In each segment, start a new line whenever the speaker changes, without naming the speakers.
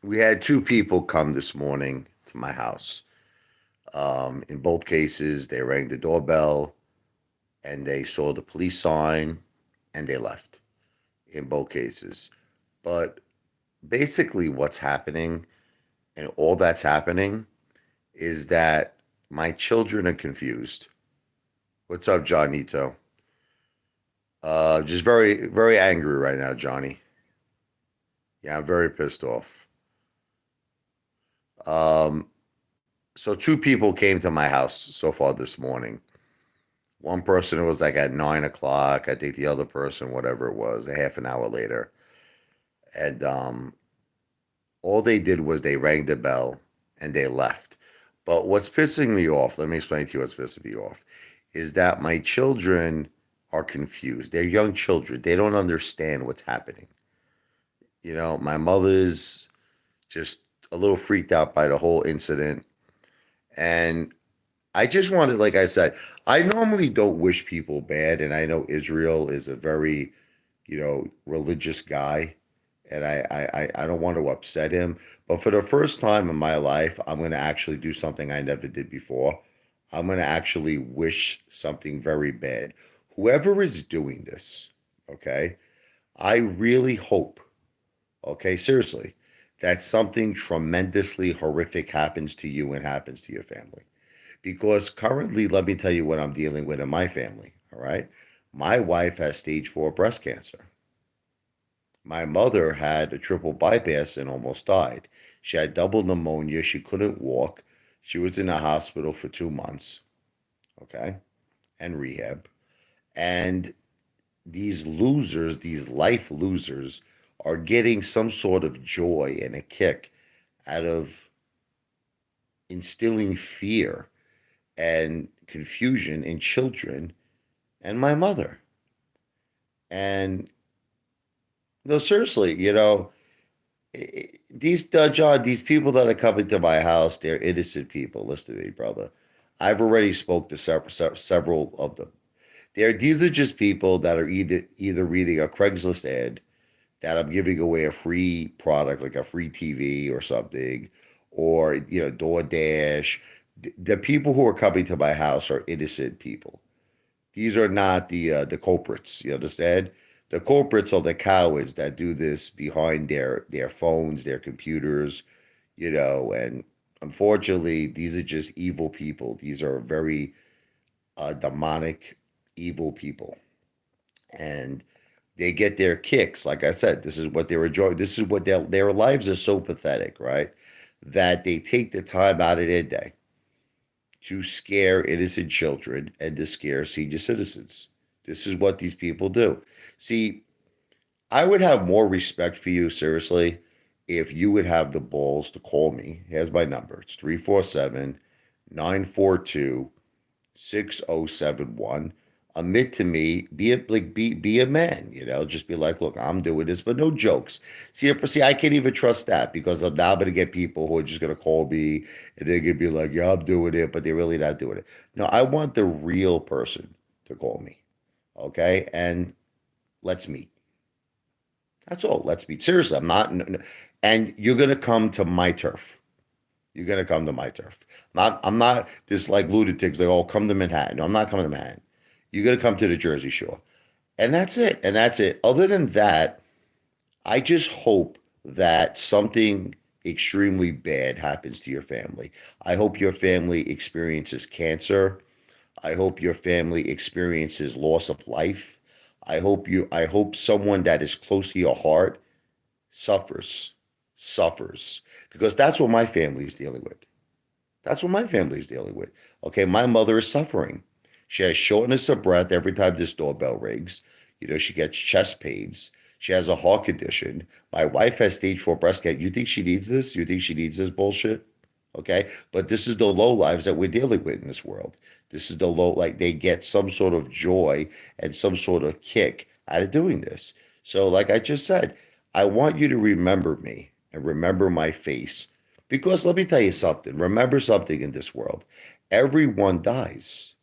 We had two people come this morning to my house. In both cases, they rang the doorbell and they saw the police sign and they left. In both cases. But basically, what's happening and all that's happening is that my children are confused. What's up, Johnito? Just very, very angry right now, Johnny. Yeah, I'm very pissed off. Um, so two people came to my house so far this morning. One person was like at 9 o'clock. I think the other person, whatever it was, a half an hour later. And all they did was they rang the bell and they left. But what's pissing me off, let me explain to you what's pissing me off, is that my children are confused. They're young children. They don't understand what's happening. My mother's just a little freaked out by the whole incident. And I just wanted, like I said, I normally don't wish people bad. And I know Israel is a very, religious guy. And I don't want to upset him. But for the first time in my life, I'm going to actually do something I never did before. I'm going to actually wish something very bad. Whoever is doing this, okay, I really hope, okay, seriously, that something tremendously horrific happens to you and happens to your family. Because currently, let me tell you what I'm dealing with in my family, all right? My wife has stage 4 breast cancer. My mother had a triple bypass and almost died. She had double pneumonia. She couldn't walk. She was in the hospital for 2 months, okay, and rehab. And these losers, these life losers, are getting some sort of joy and a kick out of instilling fear and confusion in children and my mother. And no, seriously, these John, these people that are coming to my house, they're innocent people. Listen to me, brother. I've already spoke to several of them. These are just people that are either reading a Craigslist ad that I'm giving away a free product like a free TV or something, or DoorDash. The people who are coming to my house are innocent people. These are not the culprits. You understand? The culprits are the cowards that do this behind their phones, their computers, and unfortunately, these are just evil people. These are very demonic, evil people, and they get their kicks. Like I said, this is what they're enjoying. This is what their lives are so pathetic, right? That they take the time out of their day to scare innocent children and to scare senior citizens. This is what these people do. See, I would have more respect for you, seriously, if you would have the balls to call me. Here's my number. It's 347-942 6071. Admit to me, be a man, just be like, look, I'm doing this, but no jokes. See, I can't even trust that because I'm now gonna get people who are just gonna call me and they're gonna be like, yeah, I'm doing it, but they're really not doing it. No, I want the real person to call me. Okay, and let's meet. That's all. Let's meet. Seriously, I'm not, and you're gonna come to my turf. You're gonna come to my turf. I'm not this like lunatics like, oh, come to Manhattan. No, I'm not coming to Manhattan. You're gonna come to the Jersey Shore. And that's it. And that's it. Other than that, I just hope that something extremely bad happens to your family. I hope your family experiences cancer. I hope your family experiences loss of life. I hope someone that is close to your heart suffers. Suffers. Because that's what my family is dealing with. That's what my family is dealing with. Okay, my mother is suffering. She has shortness of breath every time this doorbell rings. She gets chest pains. She has a heart condition. My wife has stage 4 breast cancer. You think she needs this? You think she needs this bullshit? Okay, but this is the low lives that we're dealing with in this world. This is the low, like they get some sort of joy and some sort of kick out of doing this. So, like I just said, I want you to remember me and remember my face because let me tell you something. Remember something in this world. Everyone dies.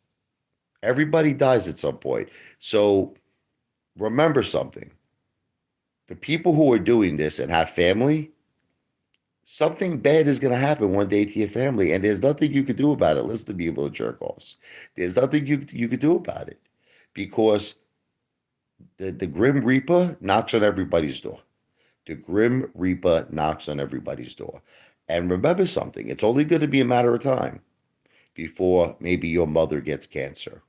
Everybody dies at some point. So remember something. The people who are doing this and have family, Something bad is going to happen one day to your family, and there's nothing you can do about it. Listen to me, you little jerk offs. There's nothing you could do about it because the Grim Reaper knocks on everybody's door. The Grim Reaper knocks on everybody's door. And remember something, it's only going to be a matter of time before maybe your mother gets cancer.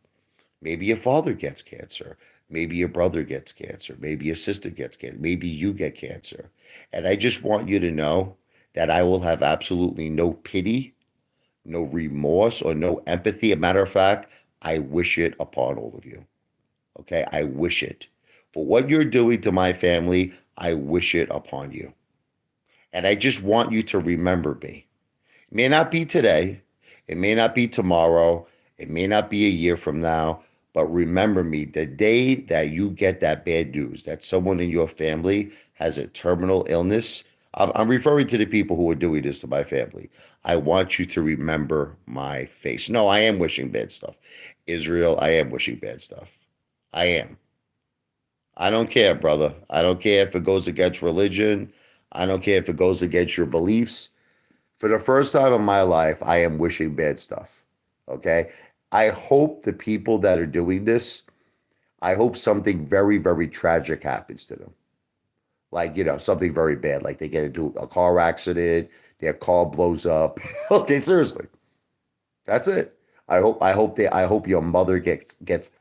Maybe your father gets cancer. Maybe your brother gets cancer. Maybe your sister gets cancer. Maybe you get cancer. And I just want you to know that I will have absolutely no pity, no remorse, or no empathy. A matter of fact, I wish it upon all of you. Okay? I wish it. For what you're doing to my family, I wish it upon you. And I just want you to remember me. It may not be today, it may not be tomorrow, it may not be a year from now, but remember me the day that you get that bad news that someone in your family has a terminal illness. I'm referring to the people who are doing this to my family. I want you to remember my face. No, I am wishing bad stuff. Israel, I am wishing bad stuff. I am. I don't care, brother. I don't care if it goes against religion. I don't care if it goes against your beliefs. For the first time in my life, I am wishing bad stuff. Okay. I hope the people that are doing this, I hope something very, very tragic happens to them. Like, something very bad. Like they get into a car accident, their car blows up. Okay, seriously. That's it. I hope your mother gets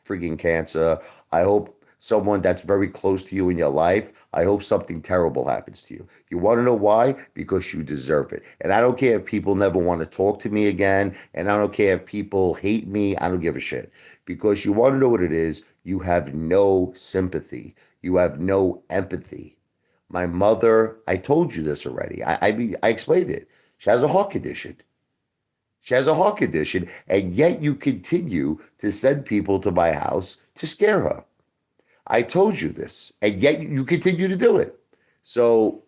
freaking cancer. I hope someone that's very close to you in your life, I hope something terrible happens to you. You want to know why? Because you deserve it. And I don't care if people never want to talk to me again, and I don't care if people hate me. I don't give a shit. Because you want to know what it is, you have no sympathy. You have no empathy. My mother, I told you this already. I explained it. She has a heart condition. She has a heart condition, and yet you continue to send people to my house to scare her. I told you this, and yet you continue to do it. So,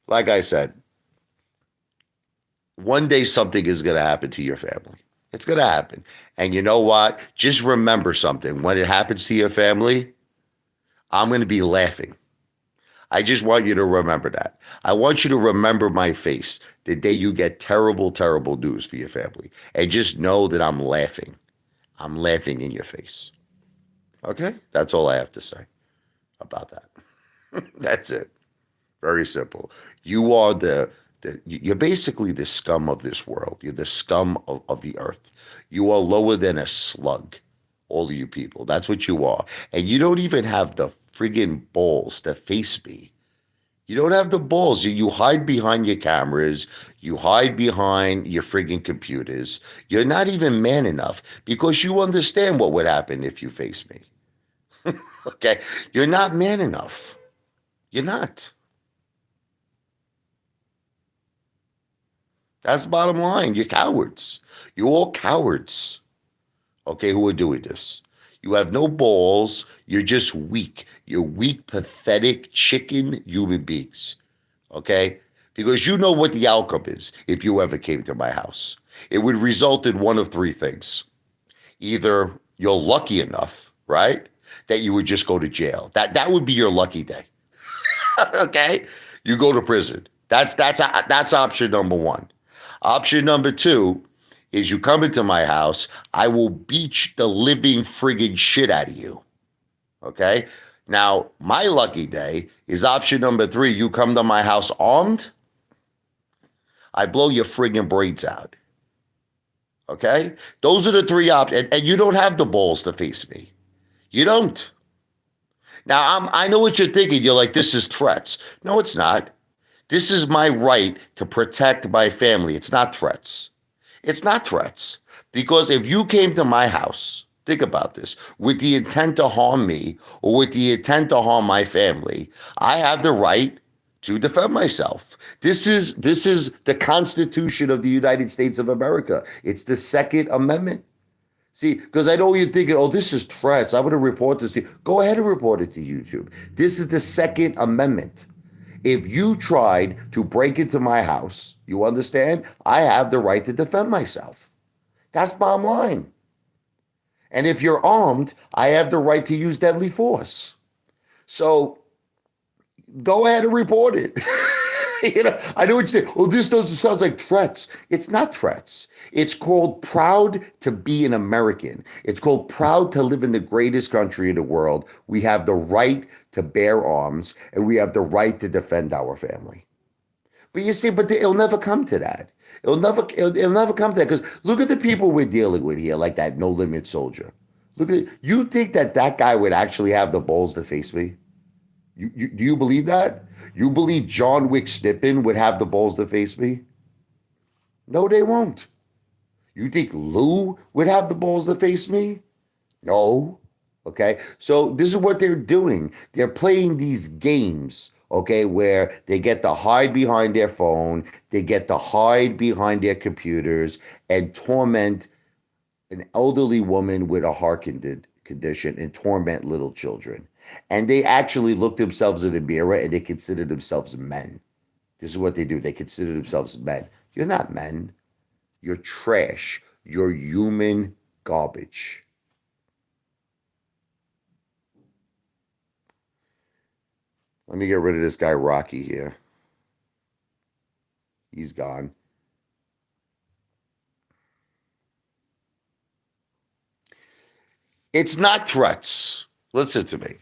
like I said, one day something is going to happen to your family. It's going to happen. And you know what? Just remember something. When it happens to your family, I'm going to be laughing. I just want you to remember that. I want you to remember my face the day you get terrible, terrible news for your family. And just know that I'm laughing. I'm laughing in your face. Okay? That's all I have to say about that. That's it. Very simple. You are you're basically the scum of this world. You're the scum of the earth. You are lower than a slug, all of you people. That's what you are. And you don't even have the friggin' balls to face me. You don't have the balls. You hide behind your cameras. You hide behind your friggin' computers. You're not even man enough because you understand what would happen if you face me. Okay? You're not man enough. You're not. That's the bottom line. You're cowards. You're all cowards, okay, who are doing this. You have no balls. You're just weak. You're weak, pathetic, chicken human beings, okay? Because you know what the outcome is if you ever came to my house. It would result in one of three things. Either you're lucky enough, right, that you would just go to jail. That would be your lucky day. Okay? You go to prison. That's option number one. Option number two is you come into my house, I will beat the living friggin' shit out of you. Okay? Now, my lucky day is option number three. You come to my house armed, I blow your friggin' brains out. Okay? Those are the three options. And you don't have the balls to face me. You don't. Now, I know what you're thinking. You're like, this is threats. No, it's not. This is my right to protect my family. It's not threats. It's not threats. Because if you came to my house, think about this, with the intent to harm me or with the intent to harm my family, I have the right to defend myself. This is the Constitution of the United States of America. It's the Second Amendment. See, because I know you're thinking, oh, this is threats. I'm going to report this to you. Go ahead and report it to YouTube. This is the Second Amendment. If you tried to break into my house, you understand? I have the right to defend myself. That's bottom line. And if you're armed, I have the right to use deadly force. So go ahead and report it. I know what you think. Oh, this doesn't sound like threats. It's not threats. It's called proud to be an American. It's called proud to live in the greatest country in the world. We have the right to bear arms and we have the right to defend our family. But you see, it'll never come to that. It'll never come to that because look at the people we're dealing with here, like that no limit soldier. Look at you think that that guy would actually have the balls to face me? Do you believe that? You believe John Wick Snippen would have the balls to face me? No, they won't. You think Lou would have the balls to face me? No. Okay. So this is what they're doing. They're playing these games, okay, where they get to hide behind their phone, they get to hide behind their computers and torment an elderly woman with a heart condition and torment little children. And they actually look themselves in the mirror and they consider themselves men. This is what they do. They consider themselves men. You're not men. You're trash. You're human garbage. Let me get rid of this guy, Rocky, here. He's gone. It's not threats. Listen to me.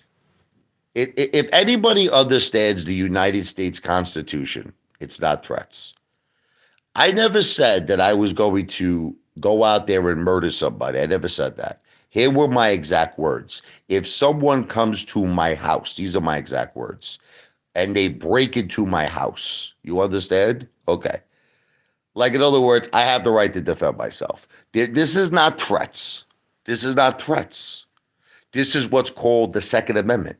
If anybody understands the United States Constitution, it's not threats. I never said that I was going to go out there and murder somebody. I never said that. Here were my exact words. If someone comes to my house, these are my exact words, and they break into my house, you understand? Okay. Like, in other words, I have the right to defend myself. This is not threats. This is not threats. This is what's called the Second Amendment.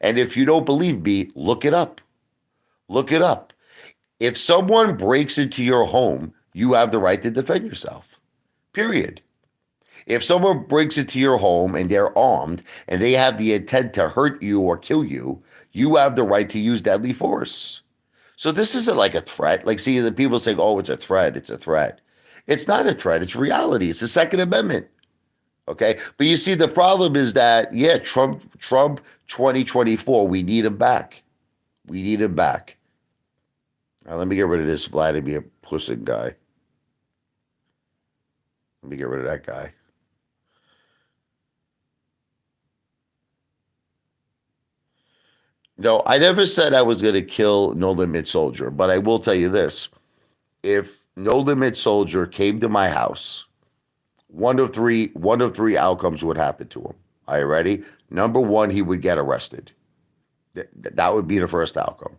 And if you don't believe me, look it up. Look it up. If someone breaks into your home, you have the right to defend yourself. Period. If someone breaks into your home and they're armed and they have the intent to hurt you or kill you, you have the right to use deadly force. So this isn't like a threat. Like, see, the people saying, oh, it's a threat. It's a threat. It's not a threat. It's reality. It's the Second Amendment. Okay. But you see, the problem is that, yeah, Trump 2024, we need him back. We need him back. Now, let me get rid of this Vladimir Putin guy. Let me get rid of that guy. No, I never said I was going to kill No Limit Soldier, but I will tell you this. If No Limit Soldier came to my house, one of three outcomes would happen to him. Are you ready? Number one, he would get arrested. That would be the first outcome.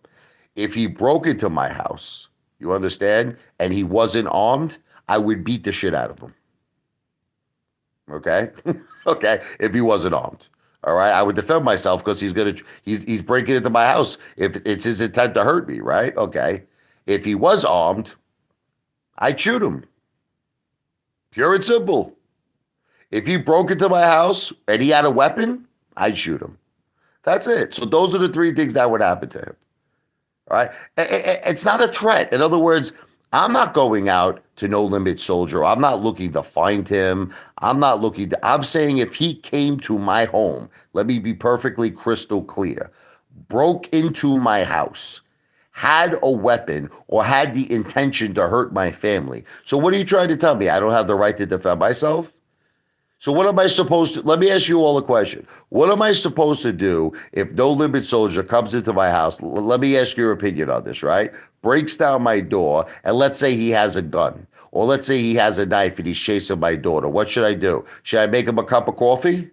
If he broke into my house, you understand, and he wasn't armed, I would beat the shit out of him. Okay? Okay, if he wasn't armed. All right, I would defend myself because he's breaking into my house if it's his intent to hurt me, right? Okay. If he was armed, I'd shoot him. Pure and simple. If he broke into my house and he had a weapon, I'd shoot him. That's it. So those are the three things that would happen to him. All right. It's not a threat. In other words, I'm not going out to No Limit Soldier. I'm not looking to find him. I'm saying if he came to my home, let me be perfectly crystal clear, broke into my house, had a weapon, or had the intention to hurt my family. So what are you trying to tell me? I don't have the right to defend myself? So what am I supposed to, let me ask you all a question. What am I supposed to do if No Limit Soldier comes into my house? Let me ask your opinion on this, right? Breaks down my door, and let's say he has a gun, or let's say he has a knife and he's chasing my daughter. What should I do? Should I make him a cup of coffee?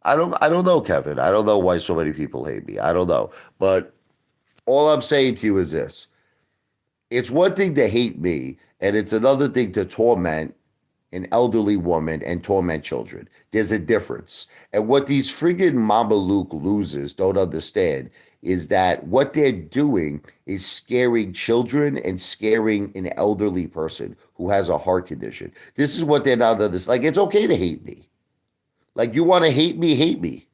I don't know, Kevin. I don't know why so many people hate me. I don't know. But all I'm saying to you is this. It's one thing to hate me, and it's another thing to torment an elderly woman and torment children. There's a difference. And what these friggin' Mama Luke losers don't understand is that what they're doing is scaring children and scaring an elderly person who has a heart condition. This is what they're not understanding. Like, it's okay to hate me. Like, you want to hate me, hate me.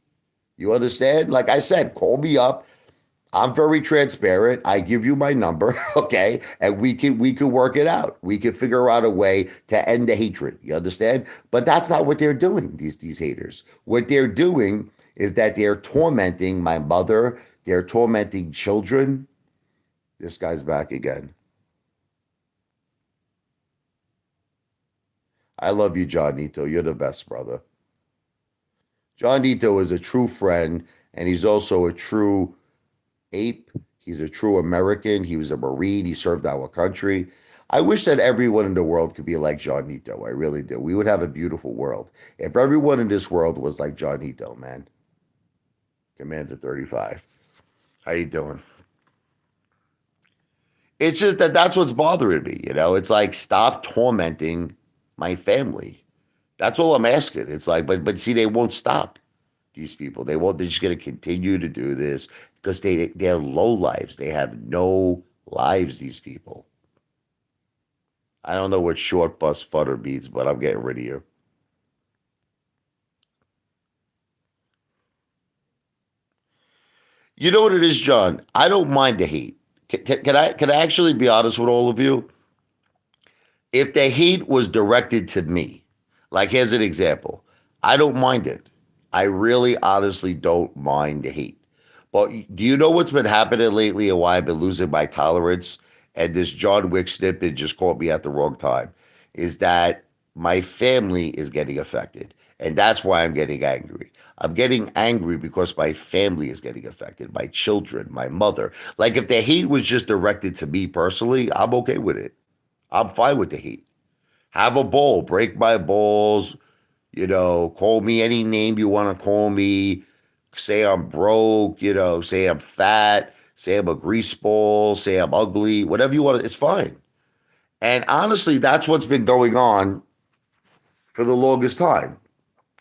You understand? Like I said, call me up. I'm very transparent. I give you my number, okay? And we can work it out. We can figure out a way to end the hatred. You understand? But that's not what they're doing, these haters. What they're doing is that they're tormenting my mother, they're tormenting children. This guy's back again. I love you, John Nito. You're the best, brother. John Nito is a true friend, and he's also a true ape. He's a true American. He was a Marine. He served our country. I wish that everyone in the world could be like John Nito. I really do. We would have a beautiful world. If everyone in this world was like John Nito, man. Commander 35. How you doing? It's just that that's what's bothering me, you know? It's like stop tormenting my family. That's all I'm asking. It's like, but see, they won't stop. These people, they won't. They're just going to continue to do this because they're low lives. They have no lives. These people. I don't know what short bus futter means, but I'm getting rid of you. You know what it is, John? I don't mind the hate. Can I actually be honest with all of you? If the hate was directed to me, like here's an example, I don't mind it. I really honestly don't mind the hate. But do you know what's been happening lately and why I've been losing my tolerance? And this John Wick snippet just caught me at the wrong time. Is that my family is getting affected. And that's why I'm getting angry. I'm getting angry because my family is getting affected, my children, my mother. Like if the hate was just directed to me personally, I'm okay with it. I'm fine with the hate. Have a ball, break my balls, call me any name you want to call me. Say I'm broke, say I'm fat, say I'm a grease ball, say I'm ugly, whatever you want. It's fine. And honestly, that's what's been going on for the longest time.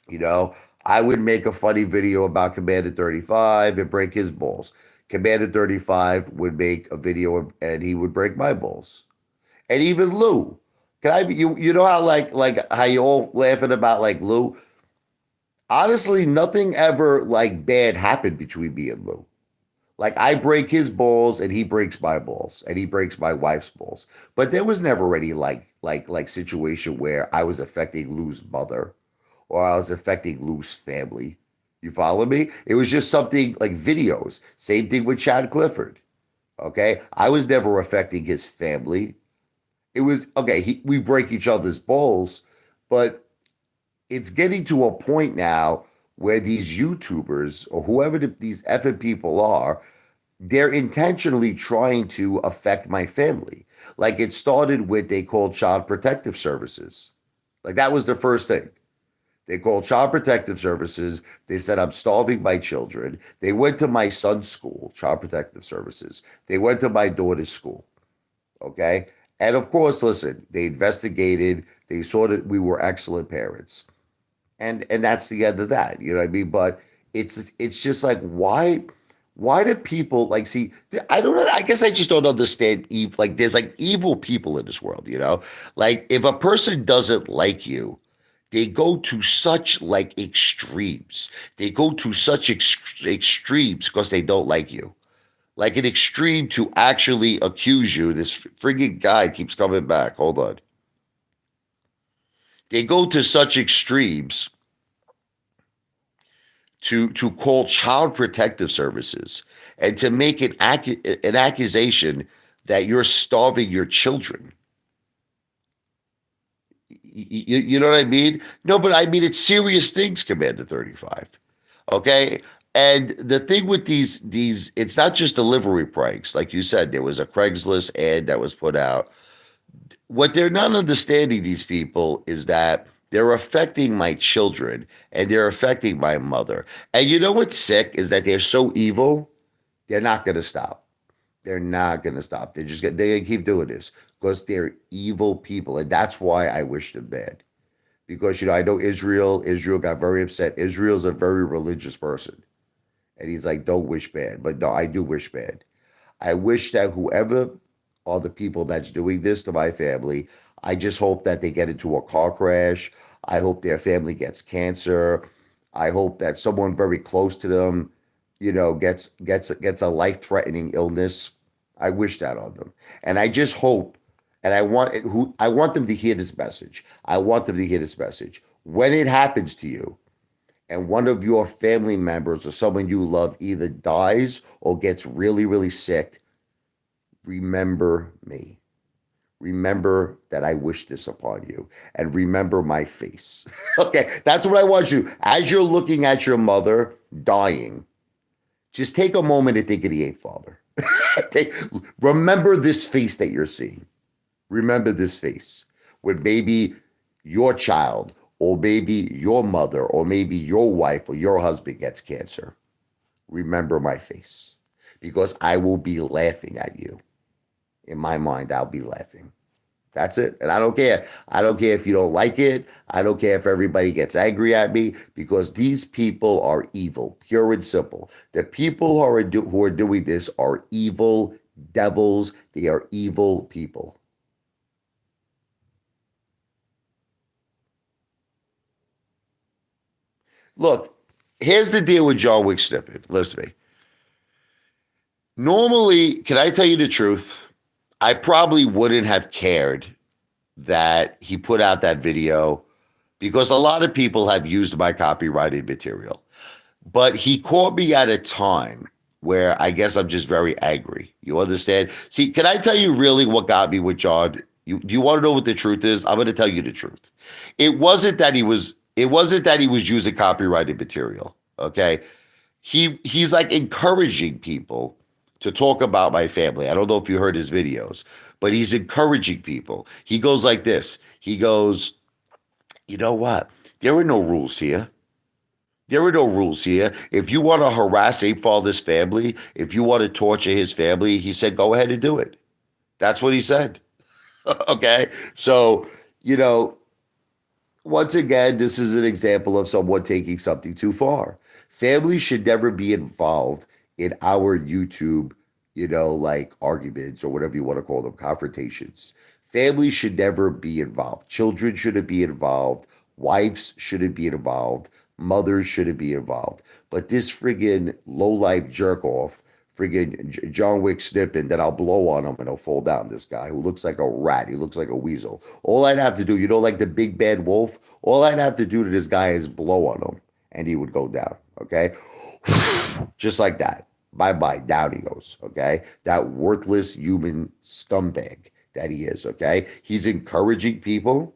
You know, I would make a funny video about Commander 35 and break his balls. Commander 35 would make a video and he would break my balls. And even Lou. Can I be you know how like how you all laughing about like Lou? Honestly, nothing ever like bad happened between me and Lou. Like I break his balls and he breaks my balls and he breaks my wife's balls. But there was never any like situation where I was affecting Lou's mother or I was affecting Lou's family. You follow me? It was just something like videos. Same thing with Chad Clifford. Okay. I was never affecting his family. It was okay. We break each other's balls, but it's getting to a point now where these YouTubers or whoever these effing people are, they're intentionally trying to affect my family. Like it started with they called Child Protective Services. Like that was the first thing. They called Child Protective Services. They said, I'm starving my children. They went to my son's school, Child Protective Services. They went to my daughter's school. Okay. And of course, listen, they investigated. They saw that we were excellent parents. And that's the end of that. You know what I mean? But it's just like why do people like see I don't know, I guess I just don't understand like there's like evil people in this world, you know? Like if a person doesn't like you, they go to such like extremes. They go to such extremes because they don't like you. Like an extreme to actually accuse you. This frigging guy keeps coming back. Hold on. They go to such extremes to call child protective services and to make an accusation that you're starving your children. You know what I mean? No, but I mean it's serious things, Commander 35. Okay. And the thing with these, it's not just delivery pranks. Like you said, there was a Craigslist ad that was put out. What they're not understanding, these people, is that they're affecting my children and they're affecting my mother. And you know what's sick is that they're so evil, they're not going to stop. They're not going to stop. They're gonna keep doing this because they're evil people. And that's why I wish them bad. Because, I know Israel got very upset. Israel's a very religious person. And he's like, don't wish bad. But no, I do wish bad. I wish that whoever are the people that's doing this to my family, I just hope that they get into a car crash. I hope their family gets cancer. I hope that someone very close to them, gets a life-threatening illness. I wish that on them. And I just hope and I want them to hear this message. I want them to hear this message. When it happens to you, and one of your family members or someone you love either dies or gets really, really sick, remember me. Remember that I wish this upon you and remember my face. Okay, that's what I want you. As you're looking at your mother dying, just take a moment to think of the Apefather. Remember this face that you're seeing. Remember this face when maybe your child or maybe your mother or maybe your wife or your husband gets cancer. Remember my face because I will be laughing at you. In my mind, I'll be laughing. That's it. And I don't care. I don't care if you don't like it. I don't care if everybody gets angry at me because these people are evil, pure and simple. The people who are doing this are evil devils. They are evil people. Look, here's the deal with John Wick snippet. Listen to me. Normally, can I tell you the truth? I probably wouldn't have cared that he put out that video because a lot of people have used my copyrighted material. But he caught me at a time where I guess I'm just very angry. You understand? See, can I tell you really what got me with John? Do you want to know what the truth is? I'm going to tell you the truth. It wasn't that he was using copyrighted material. Okay. He's like encouraging people to talk about my family. I don't know if you heard his videos, but he's encouraging people. He goes like this. He goes, you know what? There are no rules here. There are no rules here. If you want to harass Apefather's family, if you want to torture his family, he said, go ahead and do it. That's what he said. Okay. So, you know, once again, this is an example of someone taking something too far. Families should never be involved in our YouTube, like arguments or whatever you want to call them, confrontations. Families should never be involved. Children shouldn't be involved. Wives shouldn't be involved. Mothers shouldn't be involved. But this friggin' low-life jerk-off, friggin' John Wick snipping that I'll blow on him and he'll fall down, this guy who looks like a rat. He looks like a weasel. All I'd have to do, like the big bad wolf, all I'd have to do to this guy is blow on him and he would go down, okay? Just like that. Bye-bye, down he goes, okay? That worthless human scumbag that he is, okay? He's encouraging people.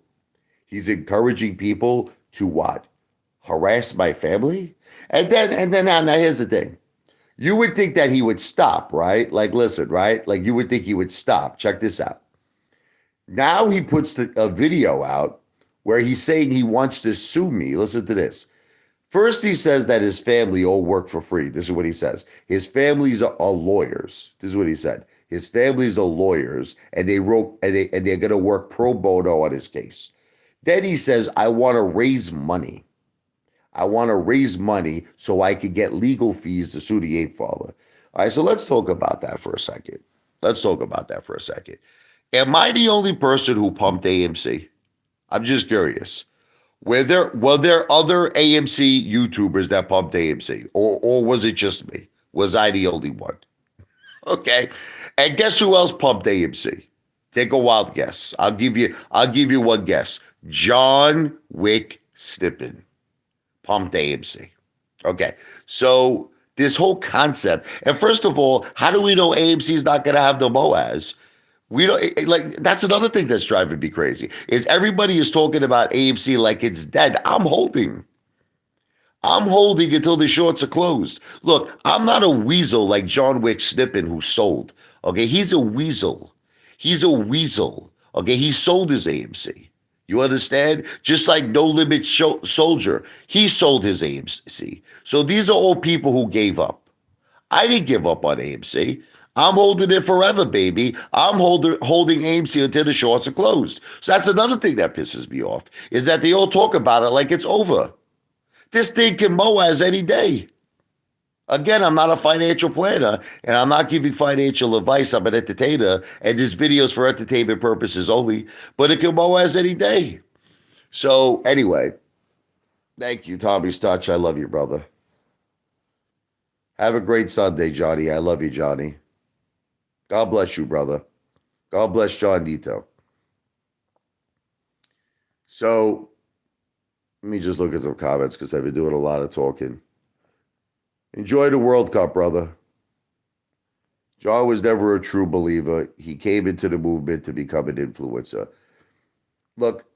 He's encouraging people to what? Harass my family? And then now here's the thing. You would think that he would stop, right? Like, listen, right? Like, you would think he would stop. Check this out. Now he puts a video out where he's saying he wants to sue me. Listen to this. First, he says that his family all work for free. This is what he says. His families are lawyers. This is what he said. His families are lawyers, and they're going to work pro bono on his case. Then he says, I want to raise money. I want to raise money so I could get legal fees to sue the Apefather. All right, so let's talk about that for a second. Am I the only person who pumped AMC? I'm just curious. Were there other AMC YouTubers that pumped AMC? Or was it just me? Was I the only one? Okay. And guess who else pumped AMC? Take a wild guess. I'll give you one guess. John Wick Snippin pumped AMC. Okay. So this whole concept, and first of all, how do we know AMC is not going to have the MOAS? We don't like that's another thing that's driving me crazy. Is everybody is talking about AMC like it's dead. I'm holding until the shorts are closed. Look, I'm not a weasel like John Wick Snippin who sold. Okay, he's a weasel. Okay, he sold his AMC. You understand? Just like No Limit Soldier, he sold his AMC. So these are all people who gave up. I didn't give up on AMC. I'm holding it forever, baby. I'm holding AMC until the shorts are closed. So that's another thing that pisses me off, is that they all talk about it like it's over. This thing can MOAS any day. Again, I'm not a financial planner, and I'm not giving financial advice. I'm an entertainer, and this video's for entertainment purposes only, but it can MOAS any day. So anyway, thank you, Tommy's Touch. I love you, brother. Have a great Sunday, Johnny. I love you, Johnny. God bless you, brother. God bless John Nito. So Let me just look at some comments because I've been doing a lot of talking. Enjoy the World Cup, brother. John was never a true believer. He came into the movement to become an influencer. Look,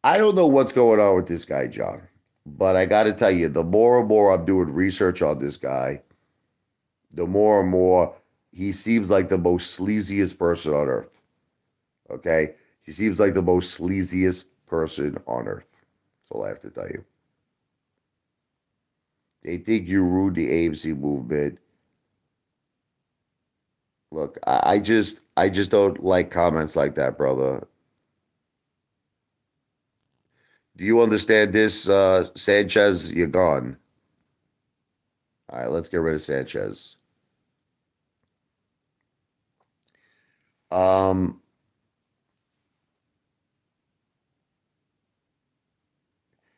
I don't know what's going on with this guy, John, but I got to tell you, the more and more I'm doing research on this guy, the more and more he seems like the most sleaziest person on earth. Okay? He seems like the most sleaziest person on earth. That's all I have to tell you. They think you ruined the AMC movement. Look, I just don't like comments like that, brother. Do you understand this, Sanchez? You're gone. All right, let's get rid of Sanchez. Um,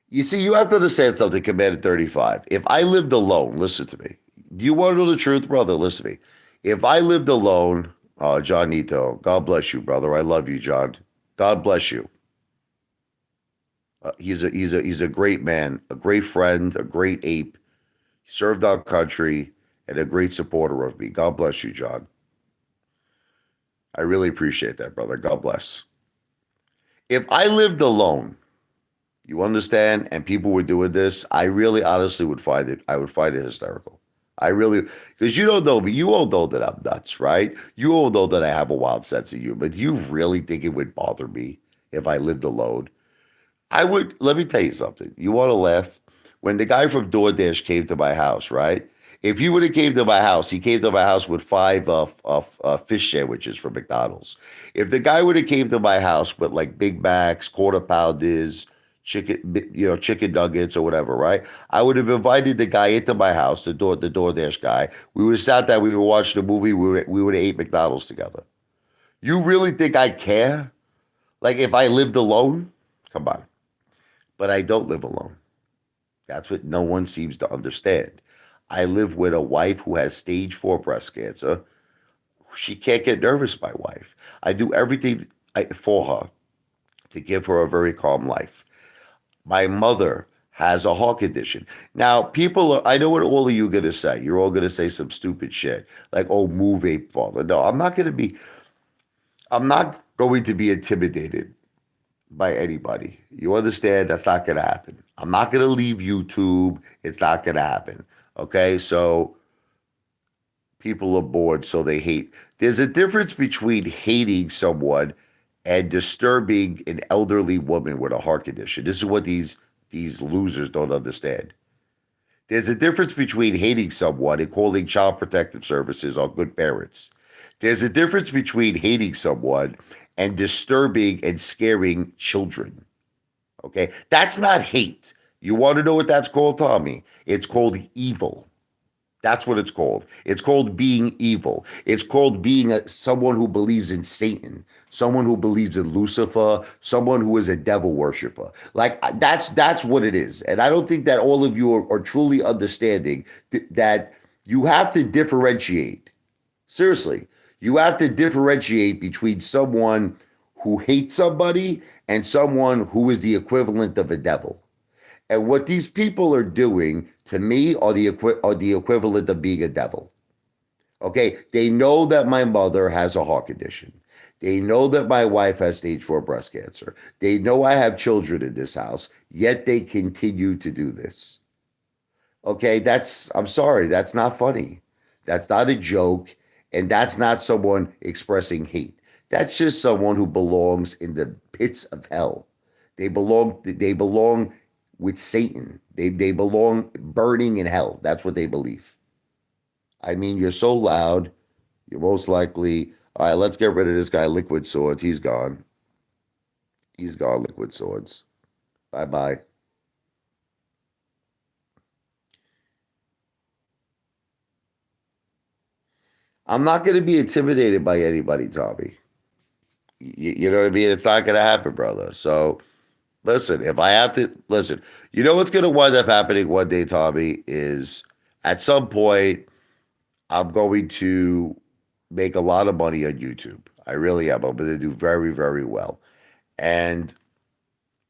you see, you have to understand something, Commander 35. If I lived alone, listen to me. Do you want to know the truth, brother? Listen to me. If I lived alone, John Nito, God bless you, brother. I love you, John. God bless you. He's a great man, a great friend, a great ape. He served our country and a great supporter of me. God bless you, John. I really appreciate that, brother. God bless. If I lived alone, you understand, and people were doing this, I really honestly would find it, I would find it hysterical. I really, because you don't know me, you all know that I'm nuts, right? You all know that I have a wild sense of humor. Do you really think it would bother me if I lived alone? I would, let me tell you something. You want to laugh? When the guy from DoorDash came to my house, right? If he would have came to my house, he came to my house with five fish sandwiches from McDonald's. If the guy would have came to my house with like Big Macs, quarter pounders, chicken nuggets or whatever, right? I would have invited the guy into my house, the DoorDash guy. We would have sat there, we would watch the movie, we would have ate McDonald's together. You really think I care? Like if I lived alone? Come on. But I don't live alone. That's what no one seems to understand. I live with a wife who has stage 4 breast cancer. She can't get nervous, my wife. I do everything for her to give her a very calm life. My mother has a heart condition. Now, I know what all of you are going to say. You're all going to say some stupid shit like, oh, move Apefather. No, I'm not going to be intimidated by anybody. You understand? That's not going to happen. I'm not going to leave YouTube. It's not going to happen. Okay. So people are bored, so they hate. There's a difference between hating someone and disturbing an elderly woman with a heart condition. This is what these losers don't understand. There's a difference between hating someone and calling child protective services on good parents. There's a difference between hating someone and disturbing and scaring children. Okay? That's not hate. You want to know what that's called, Tommy? It's called evil. That's what it's called. It's called being evil. It's called being someone who believes in Satan, someone who believes in Lucifer, someone who is a devil worshiper. Like that's what it is. And I don't think that all of you are truly understanding that you have to differentiate. Seriously, you have to differentiate between someone who hates somebody and someone who is the equivalent of a devil. And what these people are doing to me are the equivalent of being a devil. Okay, they know that my mother has a heart condition. They know that my wife has stage 4 breast cancer. They know I have children in this house, yet they continue to do this. Okay, I'm sorry, that's not funny. That's not a joke, and that's not someone expressing hate. That's just someone who belongs in the pits of hell. They belong with Satan. They belong burning in hell. That's what they believe. I mean, you're so loud. You're most likely. All right, let's get rid of this guy, Liquid Swords. He's gone. He's gone, Liquid Swords. Bye bye. I'm not going to be intimidated by anybody, Tommy. You know what I mean? It's not going to happen, brother. So listen, if I have to listen, you know what's going to wind up happening one day, Tommy, is at some point I'm going to make a lot of money on YouTube. I really am. I'm going to do very, very well. And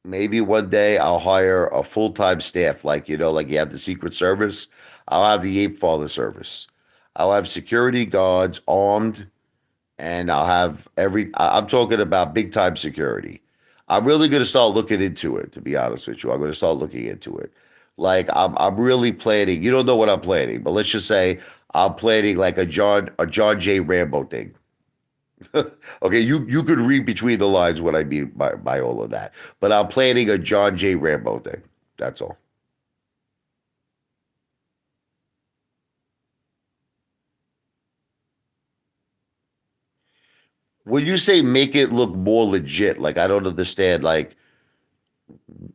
maybe one day I'll hire a full-time staff, like like you have the Secret Service. I'll have the Ape Father service. I'll have security guards armed, and I'll have I'm talking about big time security. I'm really going to start looking into it. To be honest with you, I'm going to start looking into it. Like I'm really planning. You don't know what I'm planning, but let's just say I'm planning like a John J. Rambo thing. Okay, you could read between the lines what I mean by all of that. But I'm planning a John J. Rambo thing. That's all. When you say make it look more legit, like I don't understand. Like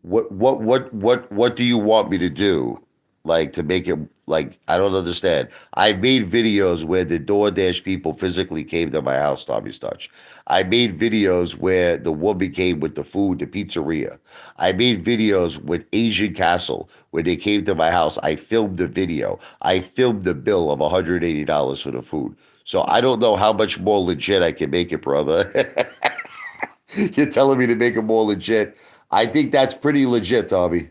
what do you want me to do? Like to make it like I don't understand. I made videos where the DoorDash people physically came to my house, Tommy's Touch. I made videos where the woman came with the food, the pizzeria. I made videos with Asian Castle where they came to my house. I filmed the video. I filmed the bill of $180 for the food. So I don't know how much more legit I can make it, brother. You're telling me to make it more legit. I think that's pretty legit, Tommy.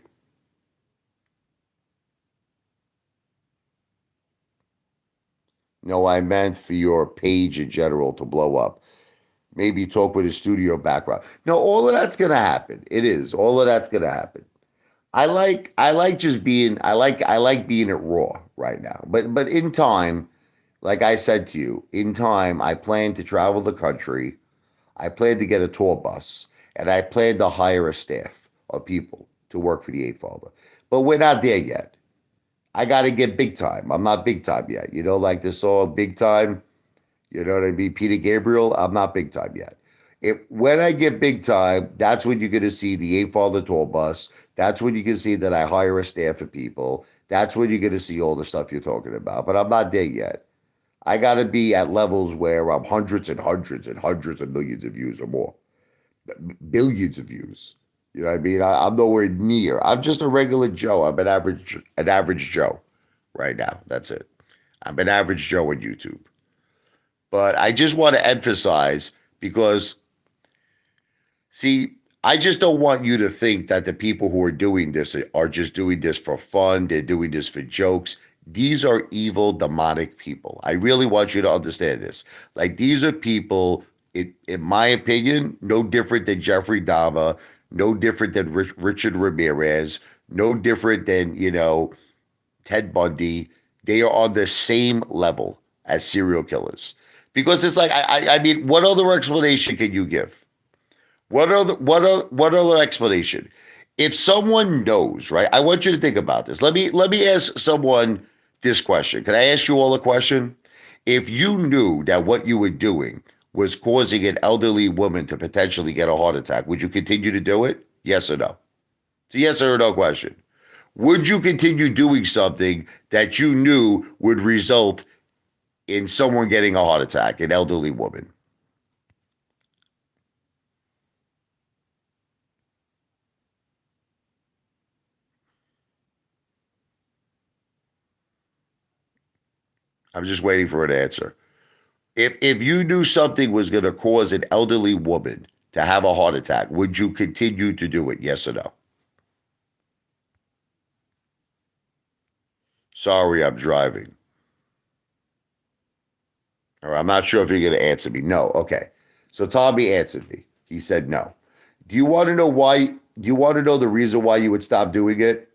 No, I meant for your page in general to blow up. Maybe talk with a studio background. No, all of that's gonna happen. It is. All of that's gonna happen. I like just being I like being it raw right now. But in time, like I said to you, in time, I plan to travel the country. I plan to get a tour bus, and I plan to hire a staff of people to work for the Eight Father. But we're not there yet. I got to get big time. I'm not big time yet. Like the song Big Time, you know what I mean? Peter Gabriel, I'm not big time yet. When I get big time, that's when you're going to see the Eight Father tour bus. That's when you can see that I hire a staff of people. That's when you're going to see all the stuff you're talking about. But I'm not there yet. I got to be at levels where I'm hundreds and hundreds and hundreds of millions of views or more, billions of views. You know what I mean? I'm nowhere near. I'm just a regular Joe. I'm an average Joe right now. That's it. I'm an average Joe on YouTube. But I just want to emphasize because, see, I just don't want you to think that the people who are doing this are just doing this for fun. They're doing this for jokes. These are evil, demonic people. I really want you to understand this. Like, these are people, in my opinion, no different than Jeffrey Dahmer, no different than Richard Ramirez, no different than, Ted Bundy. They are on the same level as serial killers. Because it's like, I mean, what other explanation can you give? What other explanation? If someone knows, right? I want you to think about this. Let me ask someone this question. Can I ask you all a question? If you knew that what you were doing was causing an elderly woman to potentially get a heart attack, would you continue to do it? Yes or no? It's a yes or no question. Would you continue doing something that you knew would result in someone getting a heart attack, an elderly woman? I'm just waiting for an answer. If you knew something was going to cause an elderly woman to have a heart attack, would you continue to do it? Yes or no? Sorry, I'm driving. Or I'm not sure if you're going to answer me. No. Okay. So Tommy answered me. He said no. Do you want to know why? Do you want to know the reason why you would stop doing it?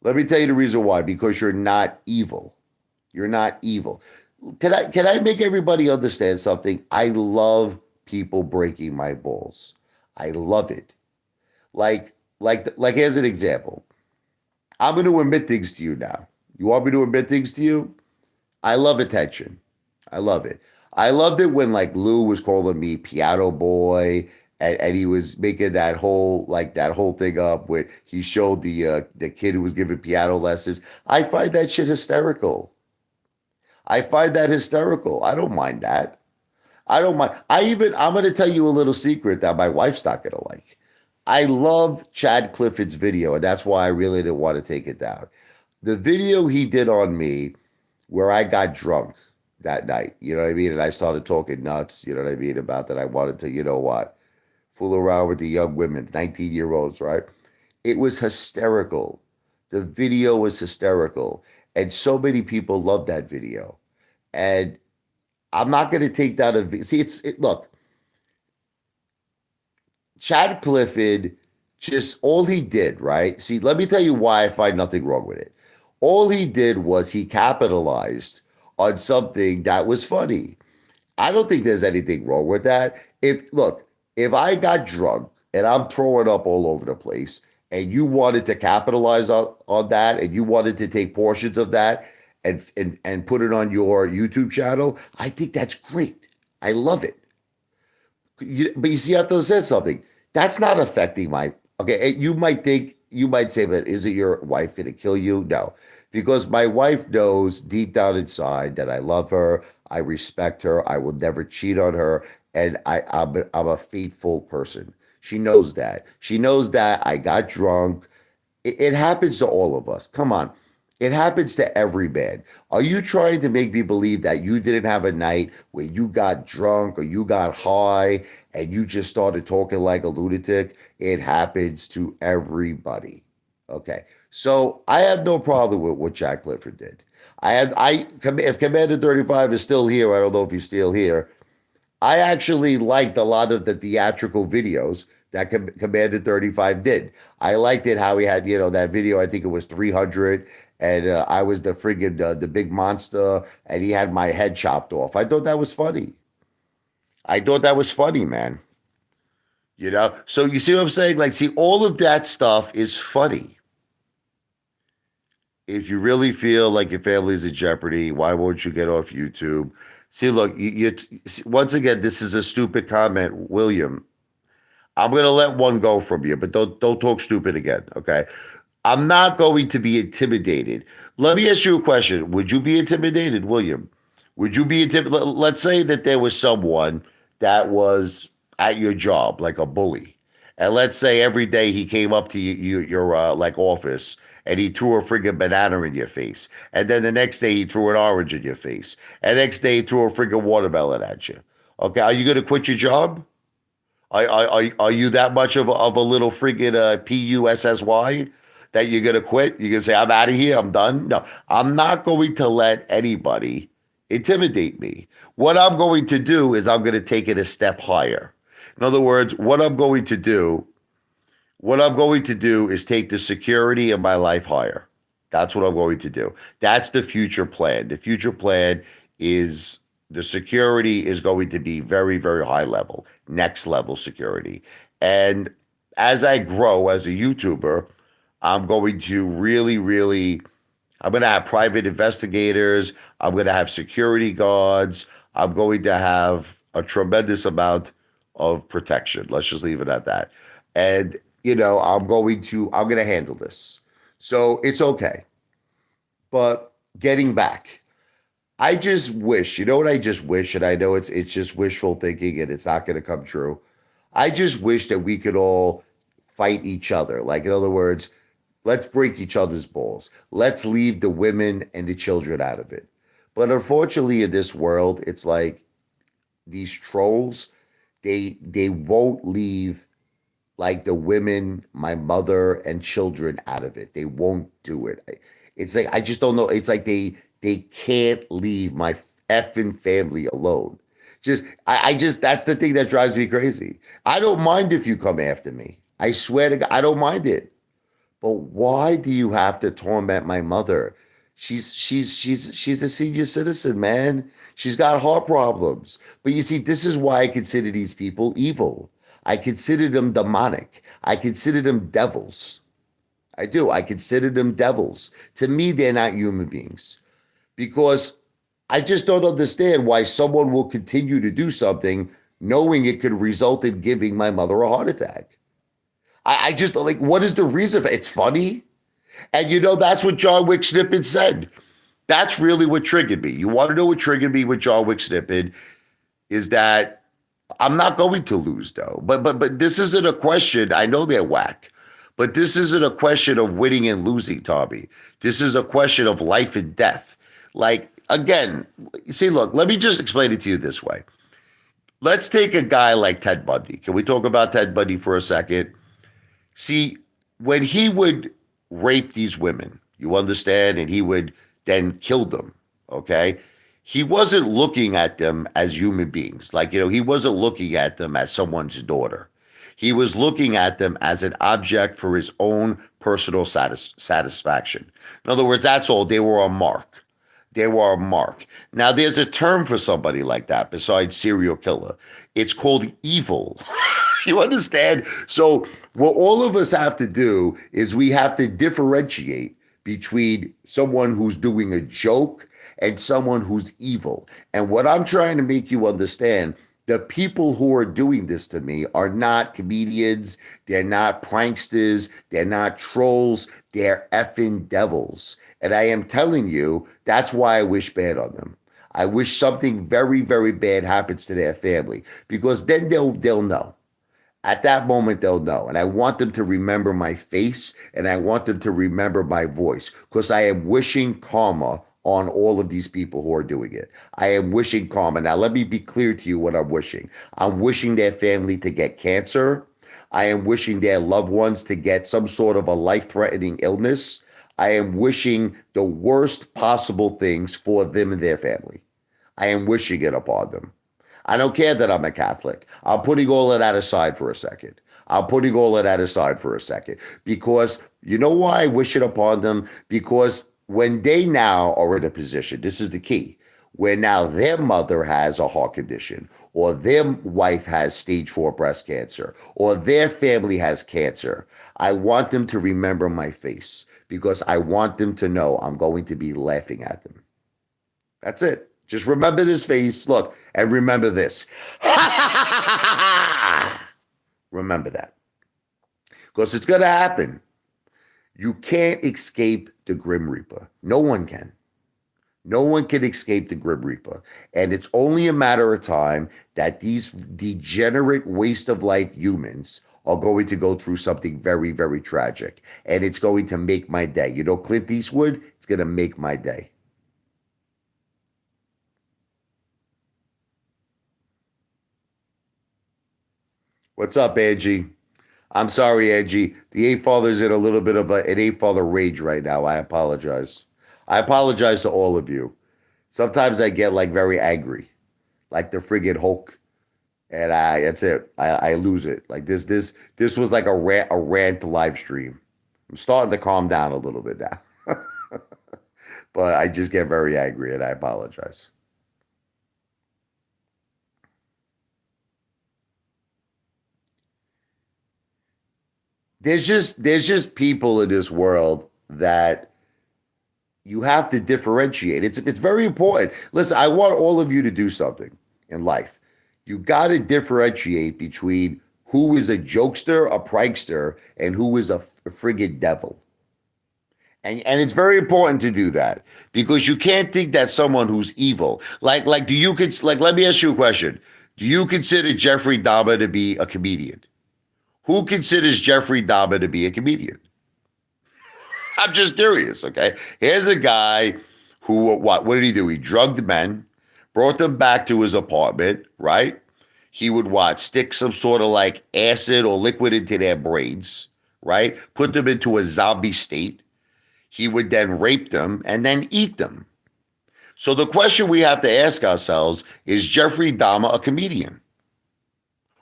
Let me tell you the reason why. Because you're not evil. You're not evil. Can I make everybody understand something? I love people breaking my balls. I love it. Like as an example, I'm going to admit things to you now. You want me to admit things to you? I love attention. I love it. I loved it when like Lou was calling me piano boy, and he was making that whole thing up where he showed the kid who was giving piano lessons. I find that shit hysterical. I find that hysterical. I don't mind that. I don't mind. I'm going to tell you a little secret that my wife's not going to like. I love Chad Clifford's video, and that's why I really didn't want to take it down. The video he did on me where I got drunk that night, you know what I mean? And I started talking nuts, you know what I mean, about that I wanted to, you know what, fool around with the young women, 19-year-olds, right? It was hysterical. The video was hysterical. And so many people loved that video. And I'm not going to take down see, look, Chad Clifford, just all he did, right? See, let me tell you why I find nothing wrong with it. All he did was he capitalized on something that was funny. I don't think there's anything wrong with that. If I got drunk and I'm throwing up all over the place and you wanted to capitalize on that and you wanted to take portions of that and put it on your YouTube channel, I think that's great. I love it. But you see, I have to say something. That's not affecting my. Okay, you might say, but is it your wife going to kill you? No, because my wife knows deep down inside that I love her, I respect her, I will never cheat on her, and I'm a faithful person. She knows that. She knows that I got drunk. It happens to all of us. Come on. It happens to every man. Are you trying to make me believe that you didn't have a night where you got drunk or you got high and you just started talking like a lunatic? It happens to everybody. Okay. So I have no problem with what Jack Clifford did. If Commander 35 is still here, I don't know if he's still here. I actually liked a lot of the theatrical videos that Commander 35 did. I liked it how he had, that video, I think it was 300, and I was the friggin' the big monster, and he had my head chopped off. I thought that was funny. I thought that was funny, man. So you see what I'm saying? Like, see, all of that stuff is funny. If you really feel like your family's in jeopardy, why won't you get off YouTube? See, look, once again, this is a stupid comment, William. I'm gonna let one go from you, but don't talk stupid again, okay? I'm not going to be intimidated. Let me ask you a question. Would you be intimidated, William? Would you be intimidated? Let's say that there was someone that was at your job, like a bully. And let's say every day he came up to your like office and he threw a friggin' banana in your face. And then the next day he threw an orange in your face. And next day he threw a friggin' watermelon at you. Okay, are you gonna quit your job? Are you that much of a little friggin' PUSSY that you're gonna quit? You're gonna say, I'm out of here, I'm done? No, I'm not going to let anybody intimidate me. What I'm going to do is I'm gonna take it a step higher. In other words, what I'm going to do is take the security of my life higher. That's what I'm going to do. That's the future plan. The future plan is the security is going to be very, very high level, next level security. And as I grow as a YouTuber, I'm going to I'm going to have private investigators. I'm going to have security guards. I'm going to have a tremendous amount of protection. Let's just leave it at that. And, I'm going to handle this. So it's okay. But getting back, I just wish, you know what I just wish, and I know it's just wishful thinking and it's not going to come true. I just wish that we could all fight each other. Like, in other words, let's break each other's balls. Let's leave the women and the children out of it. But unfortunately, in this world, it's like these trolls, they won't leave like the women, my mother, and children out of it. They won't do it. It's like I just don't know. It's like they can't leave my effing family alone. I just that's the thing that drives me crazy. I don't mind if you come after me. I swear to God, I don't mind it. But why do you have to torment my mother? She's a senior citizen, man. She's got heart problems. But you see, this is why I consider these people evil. I consider them demonic. I consider them devils. I do. I consider them devils. To me, they're not human beings. Because I just don't understand why someone will continue to do something knowing it could result in giving my mother a heart attack. I just like, what is the reason? It's funny. And that's what John Wick Snippet said. That's really what triggered me. You want to know what triggered me with John Wick Snippet is that I'm not going to lose though. But this isn't a question. I know they're whack, but this isn't a question of winning and losing, Tommy. This is a question of life and death. Like, again, see, look, let me just explain it to you this way. let's take a guy like Ted Bundy. Can we talk about Ted Bundy for a second? See, when he would rape these women, you understand, and he would then kill them, okay? He wasn't looking at them as human beings. Like, he wasn't looking at them as someone's daughter. He was looking at them as an object for his own personal satisfaction. In other words, that's all. They were a mark. They were a mark. Now, there's a term for somebody like that besides serial killer. It's called evil. You understand? So what all of us have to do is we have to differentiate between someone who's doing a joke and someone who's evil. And what I'm trying to make you understand, the people who are doing this to me are not comedians. They're not pranksters. They're not trolls. They're effing devils. And I am telling you, that's why I wish bad on them. I wish something very, very bad happens to their family, because then they'll know. At that moment, they'll know. And I want them to remember my face, and I want them to remember my voice, because I am wishing karma on all of these people who are doing it. I am wishing karma. Now, let me be clear to you what I'm wishing. I'm wishing their family to get cancer. I am wishing their loved ones to get some sort of a life-threatening illness. I am wishing the worst possible things for them and their family. I am wishing it upon them. I don't care that I'm a Catholic. I'm putting all of that aside for a second. Because you know why I wish it upon them? Because when they now are in a position, this is the key, where now their mother has a heart condition, or their wife has stage 4 breast cancer, or their family has cancer, I want them to remember my face, because I want them to know I'm going to be laughing at them. That's it. Just remember this face. Look, and remember this. Remember that. Because it's going to happen. You can't escape the Grim Reaper. No one can. No one can escape the Grim Reaper. And it's only a matter of time that these degenerate waste of life humans are going to go through something very, very tragic. And it's going to make my day. You know, Clint Eastwood, it's going to make my day. What's up, Angie? I'm sorry, Angie. The Apefather's in a little bit of an Apefather rage right now. I apologize. I apologize to all of you. Sometimes I get like very angry, like the friggin' Hulk, and that's it. I lose it. Like this was like a rant live stream. I'm starting to calm down a little bit now, but I just get very angry, and I apologize. There's just people in this world that you have to differentiate. It's very important. Listen, I want all of you to do something in life. You got to differentiate between who is a jokester, a prankster, and who is a friggin' devil. And it's very important to do that, because you can't think that someone who's evil, like do you like, let me ask you a question. Do you consider Jeffrey Dahmer to be a comedian? Who considers Jeffrey Dahmer to be a comedian? I'm just curious, okay? Here's a guy who, what did he do? He drugged men, brought them back to his apartment, right? He would what? Stick some sort of like acid or liquid into their brains, right? Put them into a zombie state. He would then rape them and then eat them. So the question we have to ask ourselves is Jeffrey Dahmer a comedian?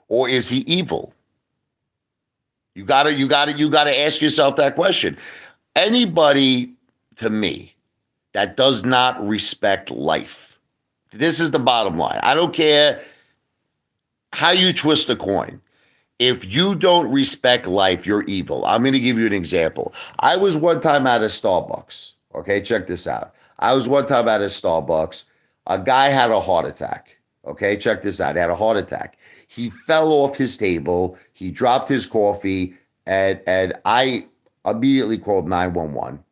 Or is he evil? You gotta ask yourself that question. Anybody, to me, that does not respect life. This is the bottom line. I don't care how you twist a coin. If you don't respect life, you're evil. I'm going to give you an example. I was one time at a Starbucks. Okay, check this out. I was one time at a Starbucks. A guy had a heart attack. Okay, check this out. He had a heart attack. He fell off his table. He dropped his coffee, and I immediately called 911.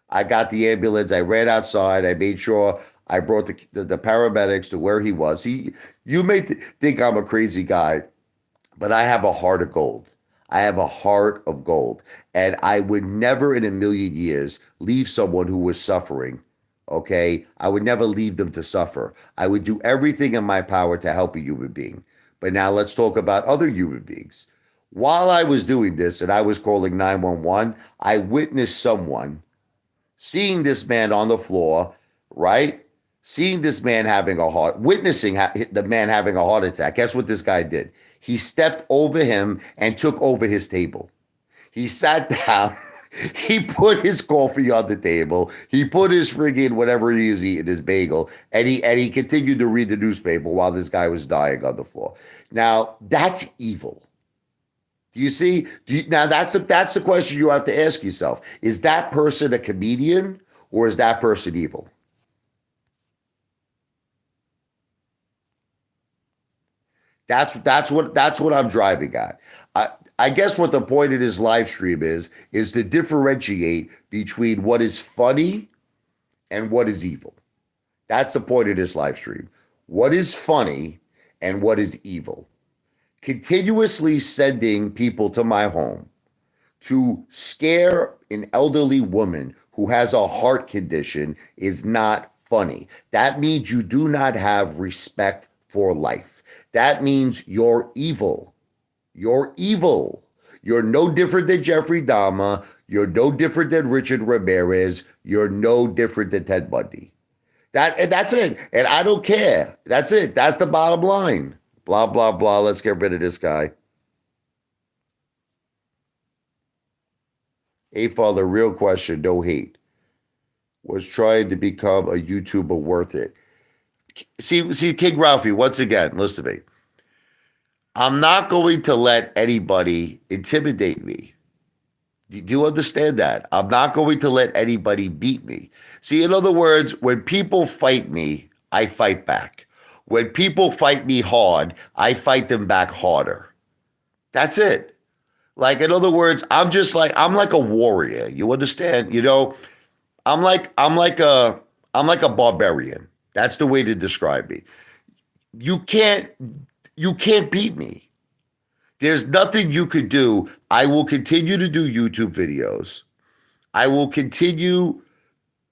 I got the ambulance. I ran outside. I made sure I brought the paramedics to where he was. You may think I'm a crazy guy, but I have a heart of gold. I have a heart of gold. And I would never in a million years leave someone who was suffering Okay. I would never leave them to suffer. I would do everything in my power to help a human being. But now let's talk about other human beings. While I was doing this and I was calling 911, I witnessed someone seeing this man on the floor, right? Seeing this man having a heart, witnessing the man having a heart attack. Guess what this guy did? He stepped over him and took over his table. He sat down. He put his coffee on the table. He put his friggin' whatever he is eating, his bagel, and he continued to read the newspaper while this guy was dying on the floor. Now that's evil. Do you see? Now that's the question you have to ask yourself: is that person a comedian or is that person evil? That's what I'm driving at. I guess what the point of this live stream is to differentiate between what is funny and what is evil. That's the point of this live stream. What is funny and what is evil? Continuously sending people to my home to scare an elderly woman who has a heart condition is not funny. That means you do not have respect for life. That means you're evil. You're evil. You're no different than Jeffrey Dahmer. You're no different than Richard Ramirez. You're no different than Ted Bundy. That's it. And I don't care. That's it. That's the bottom line. Blah, blah, blah. Let's get rid of this guy. Apefather, real question, no hate. Was trying to become a YouTuber worth it? See, King Ralphie, once again, listen to me. I'm not going to let anybody intimidate me. Do you understand that? I'm not going to let anybody beat me. See, in other words, when people fight me, I fight back. When people fight me hard, I fight them back harder. That's it. Like, in other words, I'm like a warrior. You understand? I'm like a barbarian. That's the way to describe me. You can't you can't beat me. There's nothing you could do. I will continue to do YouTube videos. I will continue